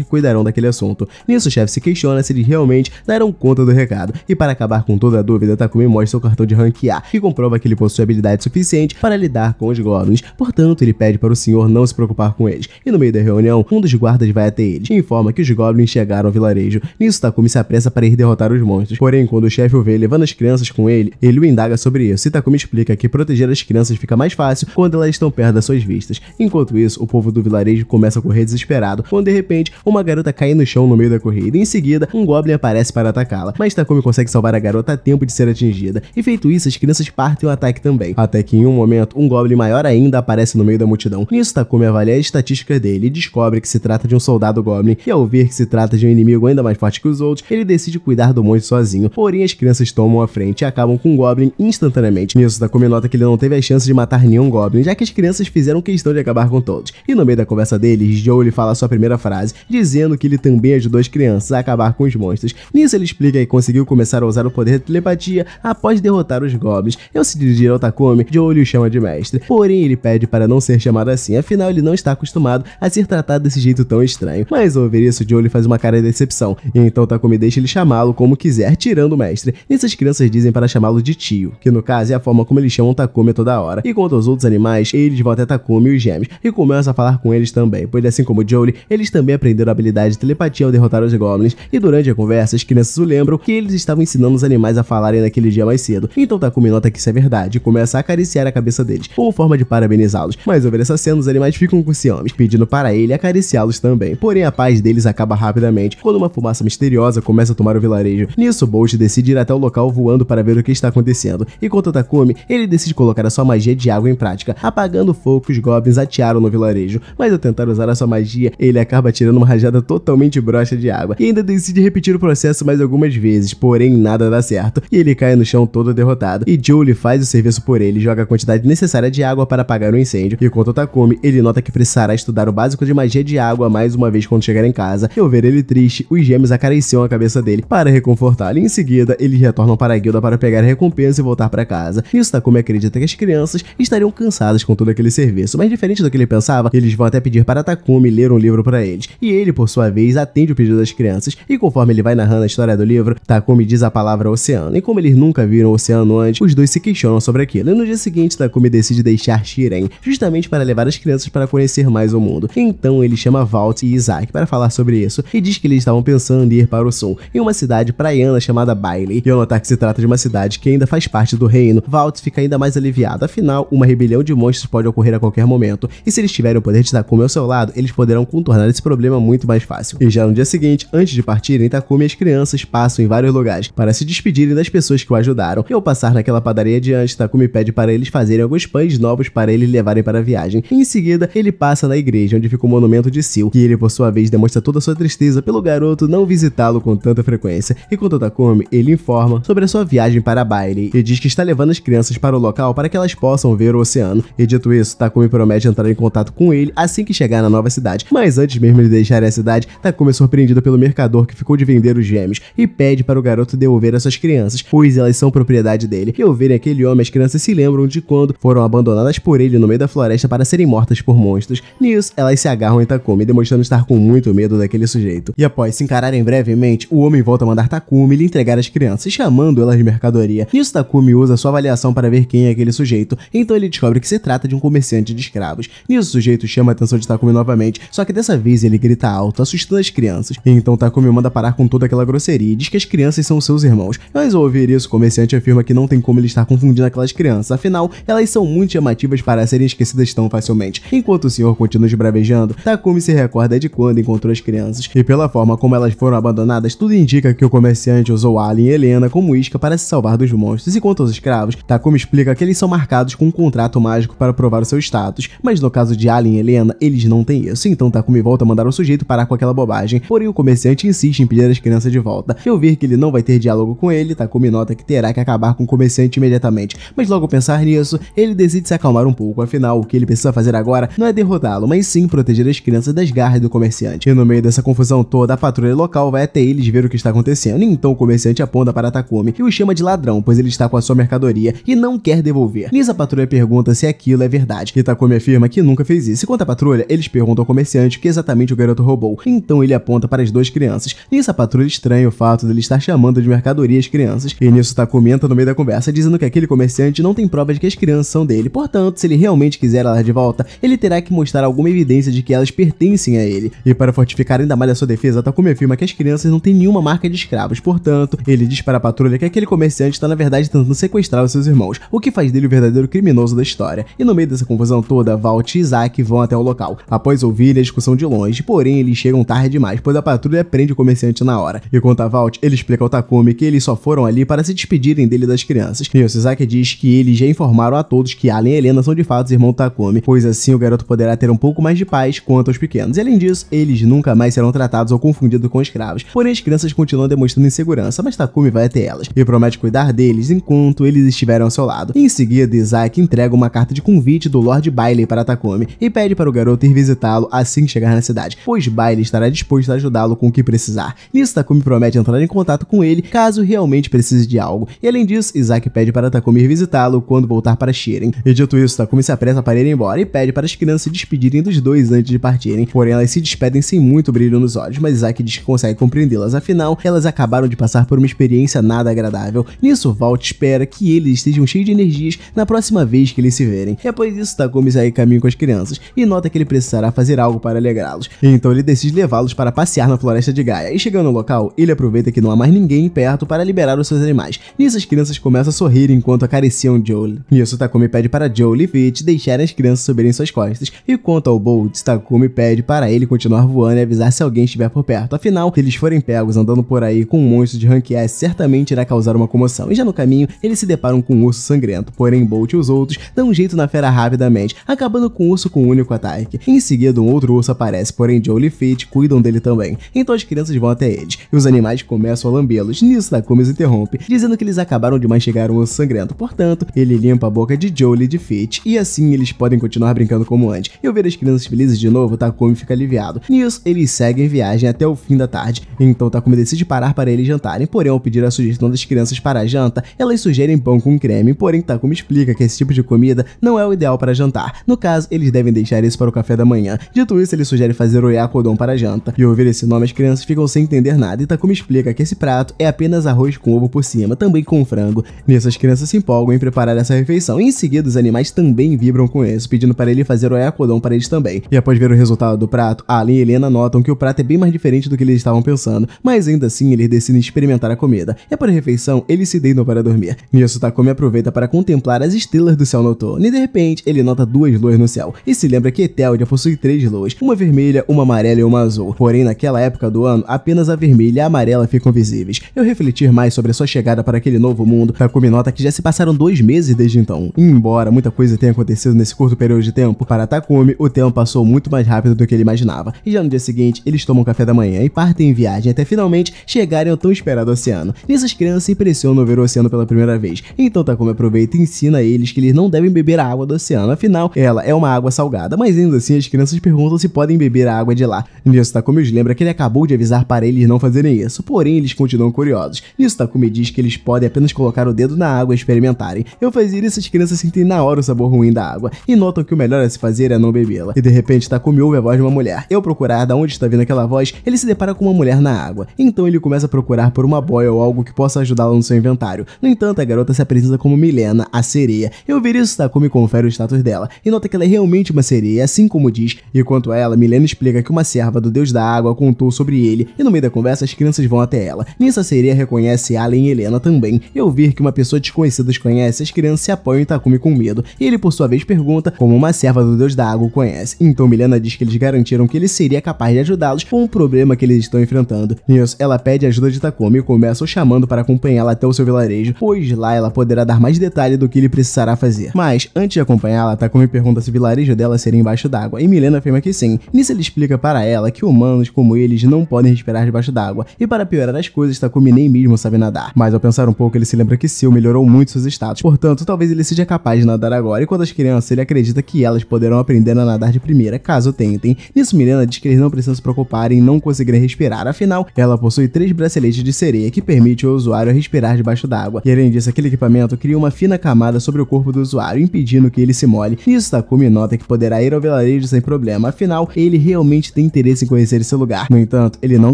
cuidarão daquele assunto. Nisso, o chefe se questiona se eles realmente darão conta do recado. E para acabar com toda a dúvida, Takumi mostra seu cartão de rank A, que comprova que ele possui habilidade suficiente para lidar com os goblins. Portanto, ele pede para o senhor não se preocupar com eles. E no meio da reunião, um dos guardas vai até eles e informa que os goblins chegaram ao vilarejo. Nisso, Takumi se apressa para ir derrotar os monstros. Porém, quando o chefe o vê levando as crianças com ele o indaga sobre isso. E Takumi explica que proteger as crianças fica mais fácil quando elas estão perto das suas vistas. Enquanto isso, o povo do vilarejo começa a correr desesperado, quando de repente, uma garota cai no chão no meio da corrida. E em seguida, um goblin aparece para atacá-la. Mas Takumi consegue salvar a garota a tempo de ser atingida. E feito isso, as crianças partem o ataque também. Até que em um momento, um goblin maior ainda aparece no meio da multidão. Nisso, Takumi avalia as estatísticas dele e descobre que se trata de um soldado goblin. E ao ver que se trata de um inimigo ainda mais forte que os outros, ele decide cuidar do monstro sozinho. Porém, as crianças tomam a frente e acabam com o goblin instantaneamente. Nisso, Takumi nota que ele não teve a chance de matar nenhum goblin, já que as crianças fizeram questão de acabar com todos. E no meio da conversa deles, Joe lhe fala a sua primeira frase, dizendo que ele também ajudou as crianças a acabar com os monstros. Nisso, ele explica que conseguiu começar a usar o poder de telepatia após derrotar os goblins. E ao se dirigir ao Takumi, Joe lhe chama de mestre. Porém, ele pede para não ser chamado assim, afinal ele não está acostumado a ser tratado desse jeito tão estranho. Mas ao ouvir isso, Joe lhe faz uma cara de decepção, e então Takumi deixa ele chamá-lo como quiser, tirando o mestre. Nisso, as crianças dizem para chamá-lo de tio, que no caso é a forma como eles chamam Takumi toda hora. E quanto aos outros animais, eles vão até Takumi e os gêmeos, e começam a falar com eles também, pois assim como Jolie, eles também aprenderam a habilidade de telepatia ao derrotar os goblins, e durante a conversa, as crianças o lembram que eles estavam ensinando os animais a falarem naquele dia mais cedo. Então Takumi nota que isso é verdade, e começa a acariciar a cabeça deles, como forma de parabenizá-los. Mas ao ver essa cena, os animais ficam com ciúmes, pedindo para ele acariciá-los também. Porém, a paz deles acaba rapidamente, quando uma fumaça misteriosa começa a tomar o vilarejo. Nisso, Bolt decide ir até o local voando para ver o que está acontecendo. E quanto a Takumi, ele decide colocar a sua magia de água em prática, apagando o fogo que os goblins atearam no vilarejo. Mas ao tentar usar a sua magia, ele acaba tirando uma rajada totalmente broxa de água, e ainda decide repetir o processo mais algumas vezes, porém nada dá certo, e ele cai no chão todo derrotado. E Jolie faz o serviço por ele, joga a quantidade necessária de água para apagar o incêndio. E quanto a Takumi, ele nota que precisará estudar o básico de magia de água mais uma vez quando chegar em casa. E ao ver ele triste, os gêmeos acariciam a cabeça dele para reconfortá-lo. E em seguida, eles retornam para a guilda para pegar a recompensa e voltar para casa. Nisso, Takumi acredita que as crianças estariam cansadas com todo aquele serviço, mas diferente do que ele pensava, eles vão até pedir para Takumi ler um livro para eles. E ele, por sua vez, atende o pedido das crianças. E conforme ele vai narrando a história do livro, Takumi diz a palavra oceano. E como eles nunca viram o oceano antes, os dois se questionam sobre aquilo. E no dia seguinte, Takumi decide deixar Shiren, justamente para levar as crianças para conhecer mais o mundo. Então ele chama Walt e Isaac para falar sobre isso, e diz que eles estavam pensando em ir para o sul, em uma cidade praiana chamada Bailey. E ao notar que se trata de uma cidade que ainda faz parte do reino, Walt fica ainda mais aliviado, afinal, uma rebelião de monstros pode ocorrer a qualquer momento, e se eles tiverem o poder de Takumi ao seu lado, eles poderão contornar esse problema muito mais fácil. E já no dia seguinte, antes de partirem, Takumi e as crianças passam em vários lugares para se despedirem das pessoas que o ajudaram, e ao passar naquela padaria adiante, Takumi pede para eles fazerem alguns pães novos para eles levarem para a viagem. E em seguida, ele passa na igreja, onde fica o monumento de Seal, que ele por sua vez demonstra toda a sua tristeza pelo garoto não visitá-lo com tanta frequência. E quanto a Takumi, ele informa sobre a sua viagem para Bailey e diz que está levando as crianças para o local para que elas possam ver o oceano. E dito isso, Takumi promete entrar em contato com ele assim que chegar na nova cidade. Mas antes mesmo de deixarem a cidade, Takumi é surpreendido pelo mercador que ficou de vender os gêmeos e pede para o garoto devolver essas crianças, pois elas são propriedade dele. E ao verem aquele homem, as crianças se lembram de quando foram abandonadas por ele no meio da floresta para serem mortas por monstros. Nisso, elas se agarram em Takumi, demonstrando estar com muito medo daquele sujeito. E após se encararem brevemente, o homem volta a mandar Takumi lhe entregar as crianças, chamando elas de mercadoria. Nisso, Takumi usa sua avaliação para ver quem é aquele sujeito, então ele descobre que se trata de um comerciante de escravos. Nisso, o sujeito chama a atenção de Takumi novamente, só que dessa vez ele grita alto, assustando as crianças. E então Takumi manda parar com toda aquela grosseria e diz que as crianças são seus irmãos. Mas ao ouvir isso, o comerciante afirma que não tem como ele estar confundindo aquelas crianças, afinal, elas são muito chamativas para serem esquecidas tão facilmente. Enquanto o senhor continua esbravejando, Takumi se recorda de quando encontrou as crianças, e pela forma como elas foram abandonadas, tudo indica que o comerciante usou Alien e Helena como isca para se salvar dos monstros. E quanto aos escravos, Takumi explica que eles são marcados com um contrato mágico para provar o seu status, mas no caso de Alien e Helena, eles não têm isso. Então Takumi volta a mandar o sujeito parar com aquela bobagem, porém o comerciante insiste em pedir as crianças de volta. E ao ver que ele não vai ter diálogo com ele, Takumi nota que terá que acabar com o comerciante imediatamente, mas logo ao pensar nisso, ele decide se acalmar um pouco, afinal, o que ele precisa fazer agora não é derrotá-lo, mas sim proteger as crianças das garras do comerciante. E no meio dessa confusão toda, a patrulha local vai até eles ver o que está acontecendo, e então o comerciante aponta para Takumi e o chama de ladrão, pois ele está com a sua mercadoria e não quer devolver ver. Nisso a patrulha pergunta se aquilo é verdade, e Takumi afirma que nunca fez isso. Enquanto a patrulha, eles perguntam ao comerciante o que exatamente o garoto roubou, então ele aponta para as duas crianças. Nisso a patrulha estranha o fato dele estar chamando de mercadoria as crianças, e nisso Takumi entra no meio da conversa dizendo que aquele comerciante não tem prova de que as crianças são dele, portanto, se ele realmente quiser elas de volta, ele terá que mostrar alguma evidência de que elas pertencem a ele. E para fortificar ainda mais a sua defesa, Takumi afirma que as crianças não têm nenhuma marca de escravos, portanto, ele diz para a patrulha que aquele comerciante está na verdade tentando sequestrar os seus irmãos, o que faz dele o verdadeiro criminoso da história. E no meio dessa confusão toda, Walt e Isaac vão até o local, após ouvir a discussão de longe, porém eles chegam tarde demais, pois a patrulha prende o comerciante na hora. E quanto a Walt, ele explica ao Takumi que eles só foram ali para se despedirem dele das crianças. E o Isaac diz que eles já informaram a todos que Alan e Helena são de fato irmãos do Takumi, pois assim o garoto poderá ter um pouco mais de paz quanto aos pequenos. E além disso, eles nunca mais serão tratados ou confundidos com escravos. Porém as crianças continuam demonstrando insegurança, mas Takumi vai até elas e promete cuidar deles enquanto eles estiverem ao seu lado. Em seguida, Isaac entrega uma carta de convite do Lord Bailey para Takumi e pede para o garoto ir visitá-lo assim que chegar na cidade, pois Bailey estará disposto a ajudá-lo com o que precisar. Nisso, Takumi promete entrar em contato com ele caso realmente precise de algo. E além disso, Isaac pede para Takumi ir visitá-lo quando voltar para Shiren. E dito isso, Takumi se apressa para ir embora e pede para as crianças se despedirem dos dois antes de partirem. Porém, elas se despedem sem muito brilho nos olhos, mas Isaac diz que consegue compreendê-las, afinal, elas acabaram de passar por uma experiência nada agradável. Nisso, Walt espera que eles estejam cheios de energias na próxima vez que eles se verem. E após isso, Takumi sai caminho com as crianças e nota que ele precisará fazer algo para alegrá-los. Então ele decide levá-los para passear na floresta de Gaia. E chegando no local, ele aproveita que não há mais ninguém perto para liberar os seus animais. Nisso, as crianças começam a sorrir enquanto acariciam Joel. Nisso, Takumi pede para Joel e Fitch deixarem as crianças subirem suas costas. E quanto ao Bolt, Takumi pede para ele continuar voando e avisar se alguém estiver por perto. Afinal, se eles forem pegos andando por aí com um monstro de Rank S, certamente irá causar uma comoção. E já no caminho, eles se deparam com um urso sangrento. Porém, Bolt e os outros dão um jeito na fera rapidamente, acabando com o urso com um único ataque. Em seguida, um outro urso aparece, porém Joel e Fitch cuidam dele também. Então as crianças vão até eles, e os animais começam a lambê-los. Nisso, Takumi os interrompe, dizendo que eles acabaram de mastigar um urso sangrento. Portanto, ele limpa a boca de Joel e de Fitch, e assim eles podem continuar brincando como antes. E ao ver as crianças felizes de novo, Takumi fica aliviado. Nisso, eles seguem viagem até o fim da tarde. Então Takumi decide parar para eles jantarem, porém ao pedir a sugestão das crianças para a janta, elas sugerem pão com creme, porém Takumi explica que esse tipo de comida não é o ideal para jantar. No caso, eles devem deixar isso para o café da manhã. Dito isso, ele sugere fazer o yakodon para a janta. E ao ouvir esse nome, as crianças ficam sem entender nada, e Takumi explica que esse prato é apenas arroz com ovo por cima, também com frango. Nisso, as crianças se empolgam em preparar essa refeição, e em seguida os animais também vibram com isso, pedindo para ele fazer o yakodon para eles também. E após ver o resultado do prato, Alan e Helena notam que o prato é bem mais diferente do que eles estavam pensando, mas ainda assim eles decidem experimentar a comida. E após a refeição, eles se deitam para dormir. Nisso, Takumi aproveita para contemplar as estrelas do céu noturno, e de repente ele nota duas luas no céu, e se lembra que Eteldia possui 3 luas, uma vermelha, uma amarela e uma azul. Porém, naquela época do ano, apenas a vermelha e a amarela ficam visíveis. Ao refletir mais sobre a sua chegada para aquele novo mundo, Takumi nota que já se passaram 2 meses desde então. E embora muita coisa tenha acontecido nesse curto período de tempo, para Takumi, o tempo passou muito mais rápido do que ele imaginava. E já no dia seguinte, eles tomam café da manhã e partem em viagem até finalmente chegarem ao tão esperado oceano. Nisso, as crianças se impressionam ao ver o oceano pela primeira vez. Então Takumi aproveita e ensina a eles que eles não devem beber a água do oceano, afinal, ela é uma água salgada, mas ainda assim as crianças perguntam se podem beber a água de lá. Nisso, Takumi os lembra que ele acabou de avisar para eles não fazerem isso, porém eles continuam curiosos. Nisso, Takumi diz que eles podem apenas colocar o dedo na água e experimentarem. Ao fazer isso, as crianças sentem na hora o sabor ruim da água e notam que o melhor a se fazer é não bebê-la. E de repente, Takumi ouve a voz de uma mulher. Ao procurar da onde está vindo aquela voz, ele se depara com uma mulher na água. Então ele começa a procurar por uma boia ou algo que possa ajudá-la no seu inventário. No entanto, a garota se apresenta como Milena, a sereia. Ao ver isso, Takumi confere o status dela e nota que ela é realmente uma sereia, assim como diz. E quanto a ela, Milena explica que uma serva do deus da água contou sobre ele, e no meio da conversa as crianças vão até ela. Nisso, a sereia reconhece Alan e Helena também. E ao ver que uma pessoa desconhecida os conhece, as crianças se apoiam em Takumi com medo. E ele, por sua vez, pergunta como uma serva do deus da água o conhece. Então Milena diz que eles garantiram que ele seria capaz de ajudá-los com o problema que eles estão enfrentando. Nisso, ela pede ajuda de Takumi e começa o chamando para acompanhá-la até o seu vilarejo, pois lá ela poderá dar mais detalhe do que ele precisará fazer. Mas, antes de acompanhá-la, Takumi pergunta se o vilarejo dela seria embaixo d'água, e Milena afirma que sim. Nisso, ele explica para ela que humanos como eles não podem respirar debaixo d'água, e para piorar as coisas, Takumi nem mesmo sabe nadar. Mas ao pensar um pouco, ele se lembra que Seal melhorou muito seus status, portanto, talvez ele seja capaz de nadar agora, e quando as crianças, ele acredita que elas poderão aprender a nadar de primeira, caso tentem. Nisso, Milena diz que eles não precisam se preocupar em não conseguirem respirar, afinal, ela possui 3 braceletes de sereia que permite ao usuário respirar debaixo d'água. E além disso, aquele equipamento cria uma fina camada camada sobre o corpo do usuário, impedindo que ele se molhe. Nisso, Takumi nota que poderá ir ao vilarejo sem problema, afinal, ele realmente tem interesse em conhecer esse lugar. No entanto, ele não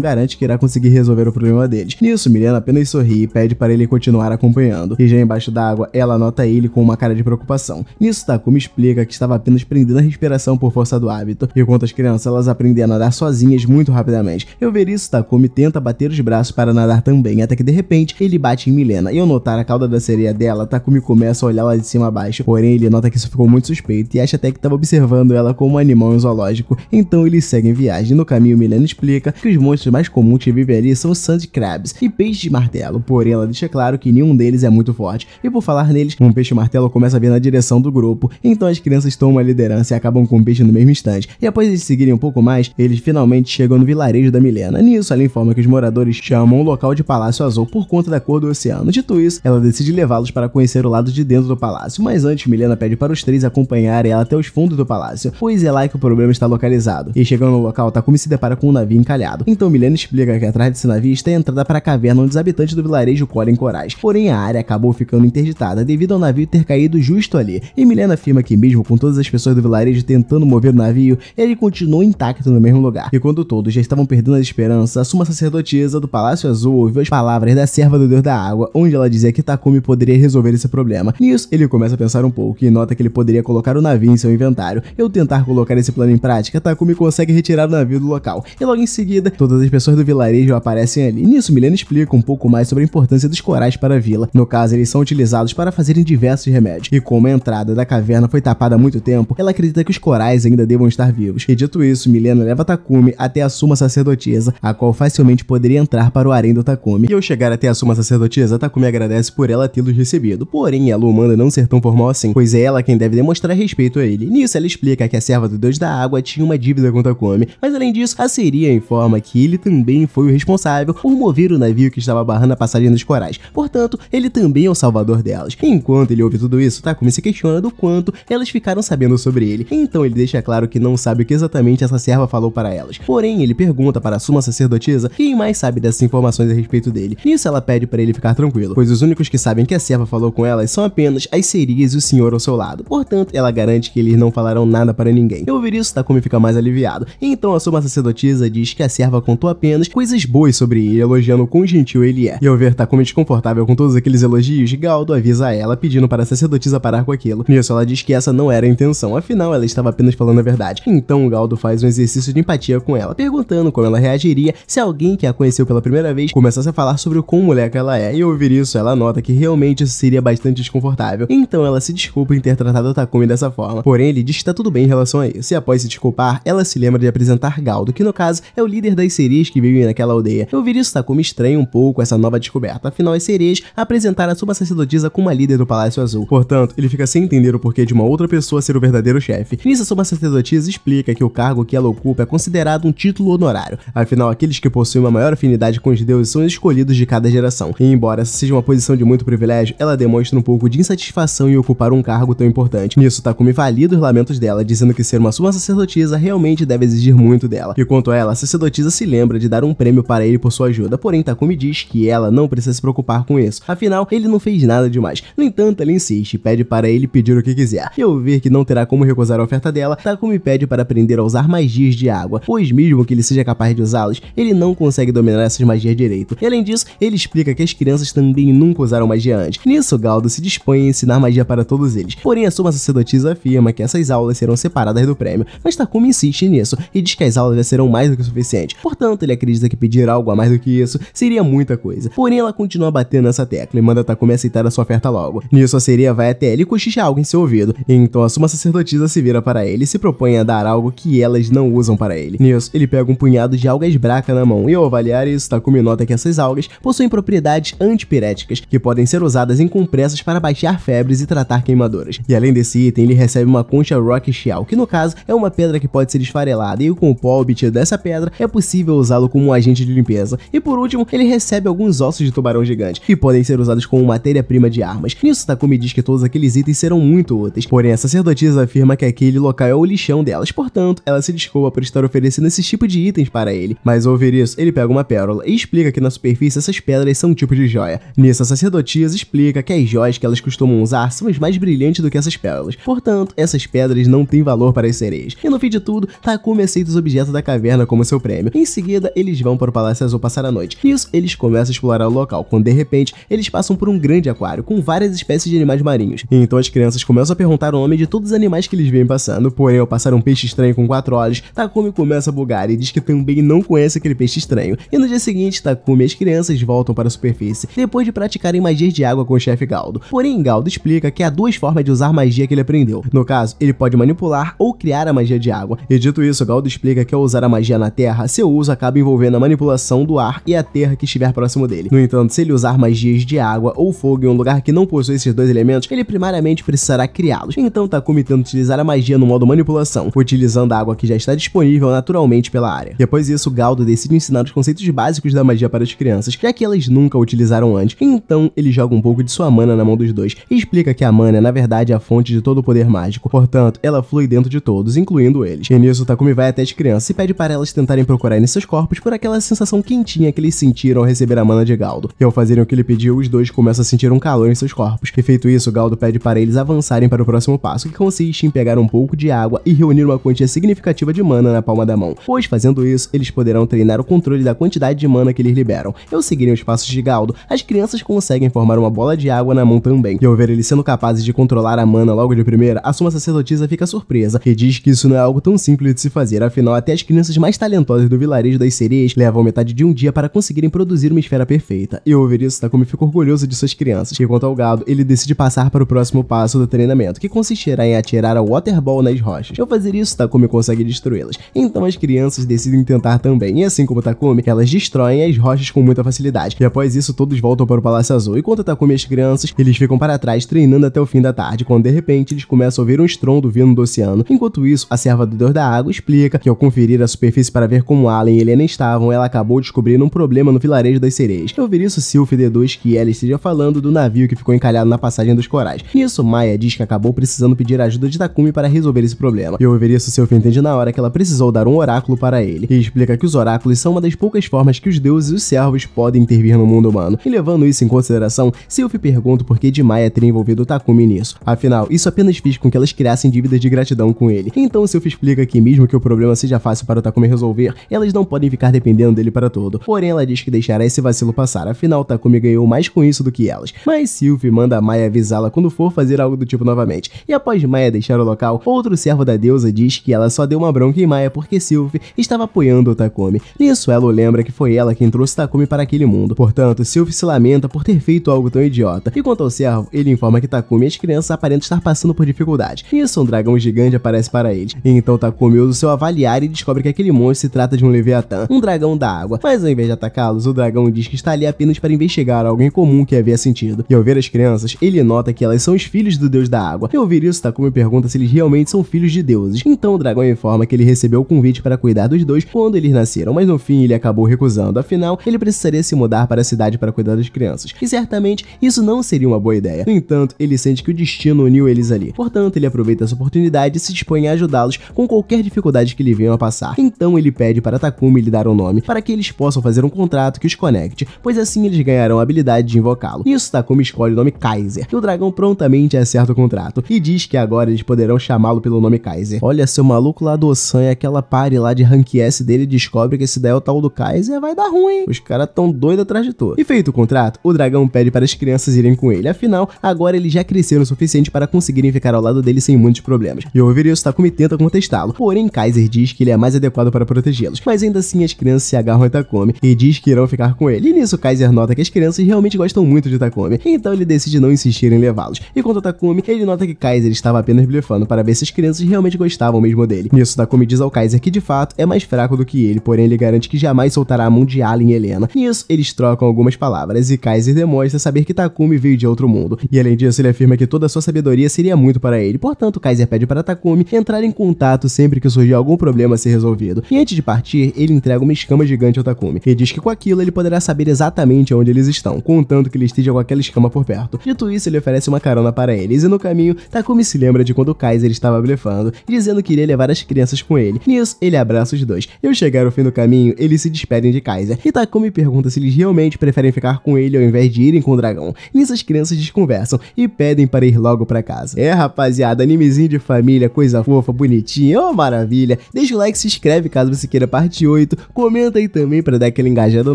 garante que irá conseguir resolver o problema deles. Nisso, Milena apenas sorri e pede para ele continuar acompanhando. E já embaixo d'água, ela nota ele com uma cara de preocupação. Nisso, Takumi explica que estava apenas prendendo a respiração por força do hábito, enquanto as crianças elas aprendem a nadar sozinhas muito rapidamente. Ao ver isso, Takumi tenta bater os braços para nadar também, até que de repente ele bate em Milena. E ao notar a cauda da sereia dela, Takumi começa a olhar lá de cima a baixo, porém ele nota que isso ficou muito suspeito e acha até que estava observando ela como um animal em zoológico. Então eles seguem viagem. No caminho, Milena explica que os monstros mais comuns que vivem ali são os Sand Crabs e peixes de martelo, porém ela deixa claro que nenhum deles é muito forte. E por falar neles, um peixe martelo começa a vir na direção do grupo, então as crianças tomam a liderança e acabam com o peixe no mesmo instante. E após eles seguirem um pouco mais, eles finalmente chegam no vilarejo da Milena. Nisso, ela informa que os moradores chamam o local de Palácio Azul por conta da cor do oceano. Dito isso, ela decide levá-los para conhecer o lado de dentro do palácio, mas antes Milena pede para os três acompanharem ela até os fundos do palácio, pois é lá que o problema está localizado. E chegando no local, Takumi se depara com um navio encalhado. Então Milena explica que atrás desse navio está a entrada para a caverna onde os habitantes do vilarejo colhem corais. Porém, a área acabou ficando interditada devido ao navio ter caído justo ali. E Milena afirma que mesmo com todas as pessoas do vilarejo tentando mover o navio, ele continuou intacto no mesmo lugar. E quando todos já estavam perdendo as esperanças, a suma sacerdotisa do Palácio Azul ouviu as palavras da serva do Deus da Água, onde ela dizia que Takumi poderia resolver esse problema. Nisso, ele começa a pensar um pouco e nota que ele poderia colocar o navio em seu inventário. E ao tentar colocar esse plano em prática, Takumi consegue retirar o navio do local. E logo em seguida, todas as pessoas do vilarejo aparecem ali. Nisso, Milena explica um pouco mais sobre a importância dos corais para a vila. No caso, eles são utilizados para fazerem diversos remédios. E como a entrada da caverna foi tapada há muito tempo, ela acredita que os corais ainda devam estar vivos. E dito isso, Milena leva Takumi até a suma sacerdotisa, a qual facilmente poderia entrar para o harém do Takumi. E ao chegar até a suma sacerdotisa, Takumi agradece por ela tê-los recebido. Porém, ela o manda não ser tão formal assim, pois é ela quem deve demonstrar respeito a ele. Nisso, ela explica que a serva do Deus da Água tinha uma dívida com Takumi, mas além disso, a sereia informa que ele também foi o responsável por mover o navio que estava barrando a passagem dos corais. Portanto, ele também é o salvador delas. Enquanto ele ouve tudo isso, Takumi se questiona do quanto elas ficaram sabendo sobre ele. Então ele deixa claro que não sabe o que exatamente essa serva falou para elas. Porém, ele pergunta para a suma sacerdotisa quem mais sabe dessas informações a respeito dele. Nisso, ela pede para ele ficar tranquilo, pois os únicos que sabem que a serva falou com elas são apenas as sereias e o senhor ao seu lado. Portanto, ela garante que eles não falarão nada para ninguém. Ao ouvir isso, Takumi fica mais aliviado. Então a suma sacerdotisa diz que a serva contou apenas coisas boas sobre ele, elogiando o quão gentil ele é. E ao ver Takumi desconfortável com todos aqueles elogios, Galdo avisa ela, pedindo para a sacerdotisa parar com aquilo. Nisso, ela diz que essa não era a intenção, afinal ela estava apenas falando a verdade. Então Galdo faz um exercício de empatia com ela, perguntando como ela reagiria se alguém que a conheceu pela primeira vez começasse a falar sobre o quão moleca ela é. E ao ouvir isso, ela nota que realmente isso seria bastante desconfortável. Então ela se desculpa em ter tratado o Takumi dessa forma. Porém, ele diz que está tudo bem em relação a isso. E após se desculpar, ela se lembra de apresentar Galdo, que no caso é o líder das sereias que vivem naquela aldeia. Ao ouvir isso, Takumi estranha um pouco essa nova descoberta. Afinal, as sereias apresentaram a suma sacerdotisa como a líder do Palácio Azul. Portanto, ele fica sem entender o porquê de uma outra pessoa ser o verdadeiro chefe. Nisso, a suma sacerdotisa explica que o cargo que ela ocupa é considerado um título honorário. Afinal, aqueles que possuem uma maior afinidade com os deuses são escolhidos de cada geração. E embora essa seja uma posição de muito privilégio, ela demonstra um pouco de insatisfação em ocupar um cargo tão importante. Nisso, Takumi valida os lamentos dela, dizendo que ser uma suma sacerdotisa realmente deve exigir muito dela. E quanto a ela, a sacerdotisa se lembra de dar um prêmio para ele por sua ajuda, porém Takumi diz que ela não precisa se preocupar com isso. Afinal, ele não fez nada demais. No entanto, ela insiste e pede para ele pedir o que quiser. E ao ver que não terá como recusar a oferta dela, Takumi pede para aprender a usar magias de água, pois mesmo que ele seja capaz de usá-las, ele não consegue dominar essas magias direito. E além disso, ele explica que as crianças também nunca usaram magia antes. Nisso, Galdo se dispõe a ensinar magia para todos eles. Porém, a suma sacerdotisa afirma que essas aulas serão separadas do prêmio, mas Takumi insiste nisso e diz que as aulas já serão mais do que o suficiente. Portanto, ele acredita que pedir algo a mais do que isso seria muita coisa. Porém, ela continua batendo nessa tecla e manda Takumi aceitar a sua oferta logo. Nisso, a sereia vai até ele e cochicha algo em seu ouvido. Então, a suma sacerdotisa se vira para ele e se propõe a dar algo que elas não usam para ele. Nisso, ele pega um punhado de algas braca na mão e ao avaliar isso, Takumi nota que essas algas possuem propriedades antipiréticas que podem ser usadas em compressas para baixar febres e tratar queimaduras. E além desse item, ele recebe uma concha Rock Shell, que no caso é uma pedra que pode ser esfarelada e com o pó obtido dessa pedra é possível usá-lo como um agente de limpeza. E por último, ele recebe alguns ossos de tubarão gigante, que podem ser usados como matéria-prima de armas. Nisso, Takumi diz que todos aqueles itens serão muito úteis, porém a sacerdotisa afirma que aquele local é o lixão delas, portanto, ela se desculpa por estar oferecendo esse tipo de itens para ele. Mas ao ouvir isso, ele pega uma pérola e explica que na superfície essas pedras são um tipo de joia. Nisso, a sacerdotisa explica que as joias que ela elas costumam usar são as mais brilhantes do que essas pérolas. Portanto, essas pedras não têm valor para as sereias. E no fim de tudo, Takumi aceita os objetos da caverna como seu prêmio. Em seguida, eles vão para o Palácio Azul passar a noite. Nisso, eles começam a explorar o local, quando de repente, eles passam por um grande aquário com várias espécies de animais marinhos. E então as crianças começam a perguntar o nome de todos os animais que eles vêm passando, porém ao passar um peixe estranho com 4 olhos, Takumi começa a bugar e diz que também não conhece aquele peixe estranho. E no dia seguinte, Takumi e as crianças voltam para a superfície, depois de praticarem magias de água com o chefe Galdo. Porém, Galdo explica que há 2 formas de usar magia que ele aprendeu. No caso, ele pode manipular ou criar a magia de água. E dito isso, Galdo explica que ao usar a magia na terra, seu uso acaba envolvendo a manipulação do ar e a terra que estiver próximo dele. No entanto, se ele usar magias de água ou fogo em um lugar que não possui esses 2 elementos, ele primariamente precisará criá-los. Então Takumi tenta utilizar a magia no modo manipulação, utilizando a água que já está disponível naturalmente pela área. Depois disso, Galdo decide ensinar os conceitos básicos da magia para as crianças, já que elas nunca a utilizaram antes. Então, ele joga um pouco de sua mana na mão dos dois e explica que a mana é na verdade a fonte de todo o poder mágico, portanto, ela flui dentro de todos, incluindo eles. E nisso, Takumi vai até as crianças e pede para elas tentarem procurar em seus corpos por aquela sensação quentinha que eles sentiram ao receber a mana de Galdo. E ao fazerem o que ele pediu, os dois começam a sentir um calor em seus corpos. E feito isso, Galdo pede para eles avançarem para o próximo passo, que consiste em pegar um pouco de água e reunir uma quantia significativa de mana na palma da mão, pois fazendo isso, eles poderão treinar o controle da quantidade de mana que eles liberam. E ao seguirem os passos de Galdo, as crianças conseguem formar uma bola de água na mão também. E ao ver eles sendo capazes de controlar a mana logo de primeira, a suma sacerdotisa fica surpresa e diz que isso não é algo tão simples de se fazer, afinal até as crianças mais talentosas do vilarejo das sereias levam metade de um dia para conseguirem produzir uma esfera perfeita. E ao ouvir isso, Takumi fica orgulhoso de suas crianças. E quanto ao Galdo, ele decide passar para o próximo passo do treinamento, que consistirá em atirar a Water Ball nas rochas. Ao fazer isso, Takumi consegue destruí-las. Então as crianças decidem tentar também, e assim como Takumi, elas destroem as rochas com muita facilidade. E após isso, todos voltam para o Palácio Azul, e quanto Takumi e as crianças, eles ficam para trás treinando até o fim da tarde, quando de repente eles começam a ouvir um estrondo vindo do oceano. Enquanto isso, a serva do Deus da Água explica que ao conferir a superfície para ver como Allen e Helena estavam, ela acabou descobrindo um problema no vilarejo das sereias. Ao ouvir isso, Sylph deduz que ela esteja falando do navio que ficou encalhado na passagem dos corais. Nisso, Maya diz que acabou precisando pedir a ajuda de Takumi para resolver esse problema. E ao ouvir isso, Sylph entende na hora que ela precisou dar um oráculo para ele. E explica que os oráculos são uma das poucas formas que os deuses e os servos podem intervir no mundo humano. E levando isso em consideração, Sylph pergunta por que de Maya ter envolvido Takumi nisso. Afinal, isso apenas fez com que elas criassem dívidas de gratidão com ele. Então Sylph explica que mesmo que o problema seja fácil para o Takumi resolver, elas não podem ficar dependendo dele para tudo. Porém, ela diz que deixará esse vacilo passar, afinal Takumi ganhou mais com isso do que elas. Mas Sylph manda a Maya avisá-la quando for fazer algo do tipo novamente. E após Maya deixar o local, outro servo da deusa diz que ela só deu uma bronca em Maya porque Sylph estava apoiando o Takumi. Nisso, ela o lembra que foi ela quem trouxe Takumi para aquele mundo. Portanto, Sylph se lamenta por ter feito algo tão idiota. E quanto ao servo, ele informa que Takumi e as crianças aparentam estar passando por dificuldade. Nisso, um dragão gigante aparece para eles. E então Takumi usa o seu avaliar e descobre que aquele monstro se trata de um Leviatã, um dragão da água. Mas ao invés de atacá-los, o dragão diz que está ali apenas para investigar algo em comum que havia sentido. E ao ver as crianças, ele nota que elas são os filhos do deus da água. E ao ouvir isso, Takumi pergunta se eles realmente são filhos de deuses. Então o dragão informa que ele recebeu o convite para cuidar dos dois quando eles nasceram, mas no fim ele acabou recusando. Afinal, ele precisaria se mudar para a cidade para cuidar das crianças. E certamente, isso não seria uma boa ideia. No entanto, ele sente que o destino uniu eles ali. Portanto, ele aproveita essa oportunidade e se dispõe a ajudá-los com qualquer dificuldade que lhe venham a passar. Então ele pede para Takumi lhe dar um nome, para que eles possam fazer um contrato que os conecte, pois assim eles ganharão a habilidade de invocá-lo. Nisso, Takumi escolhe o nome Kaiser, e o dragão prontamente acerta o contrato, e diz que agora eles poderão chamá-lo pelo nome Kaiser. Olha, seu maluco lá do Ossan e aquela party lá de rank S dele descobre que esse daí é o tal do Kaiser, vai dar ruim. Os caras tão doidos atrás de tudo. E feito o contrato, o dragão pede para as crianças irem com ele, afinal, agora eles já cresceram o suficiente para conseguirem ficar ao lado dele sem muitos problemas. E ao ouvir isso, Takumi tenta contestá-lo, porém Kaiser diz que ele é mais adequado para protegê-los, mas ainda assim as crianças se agarram a Takumi e diz que irão ficar com ele. E nisso Kaiser nota que as crianças realmente gostam muito de Takumi, então ele decide não insistir em levá-los. E quanto a Takumi, ele nota que Kaiser estava apenas blefando para ver se as crianças realmente gostavam mesmo dele. Nisso, Takumi diz ao Kaiser que de fato é mais fraco do que ele, porém ele garante que jamais soltará a mão de Allen e Helena. Nisso, eles trocam algumas palavras e Kaiser demonstra saber que Takumi veio de outro mundo. E além disso, ele afirma que toda a sua sabedoria seria muito para ele. Portanto, Kaiser pede para Takumi entrar em contato sempre que surgir algum problema a ser resolvido. E antes de partir, ele entrega uma escama gigante ao Takumi e diz que com aquilo ele poderá saber exatamente onde eles estão, contanto que ele esteja com aquela escama por perto. Dito isso, ele oferece uma carona para eles e no caminho, Takumi se lembra de quando o Kaiser estava blefando, dizendo que iria levar as crianças com ele. Nisso, ele abraça os dois. E ao chegar ao fim do caminho, eles se despedem de Kaiser e Takumi pergunta se eles realmente preferem ficar com ele ao invés de irem com o dragão. Nisso, as crianças eles conversam e pedem para ir logo pra casa. É, rapaziada, animezinho de família, coisa fofa, bonitinha, ô maravilha. Deixa o like, se inscreve caso você queira parte 8, comenta aí também pra dar aquela engajada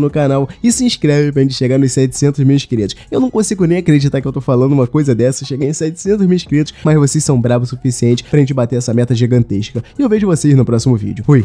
no canal e se inscreve pra gente chegar nos 700 mil inscritos. Eu não consigo nem acreditar que eu tô falando uma coisa dessa, cheguei em 700 mil inscritos, mas vocês são bravos o suficiente pra gente bater essa meta gigantesca. E eu vejo vocês no próximo vídeo. Fui!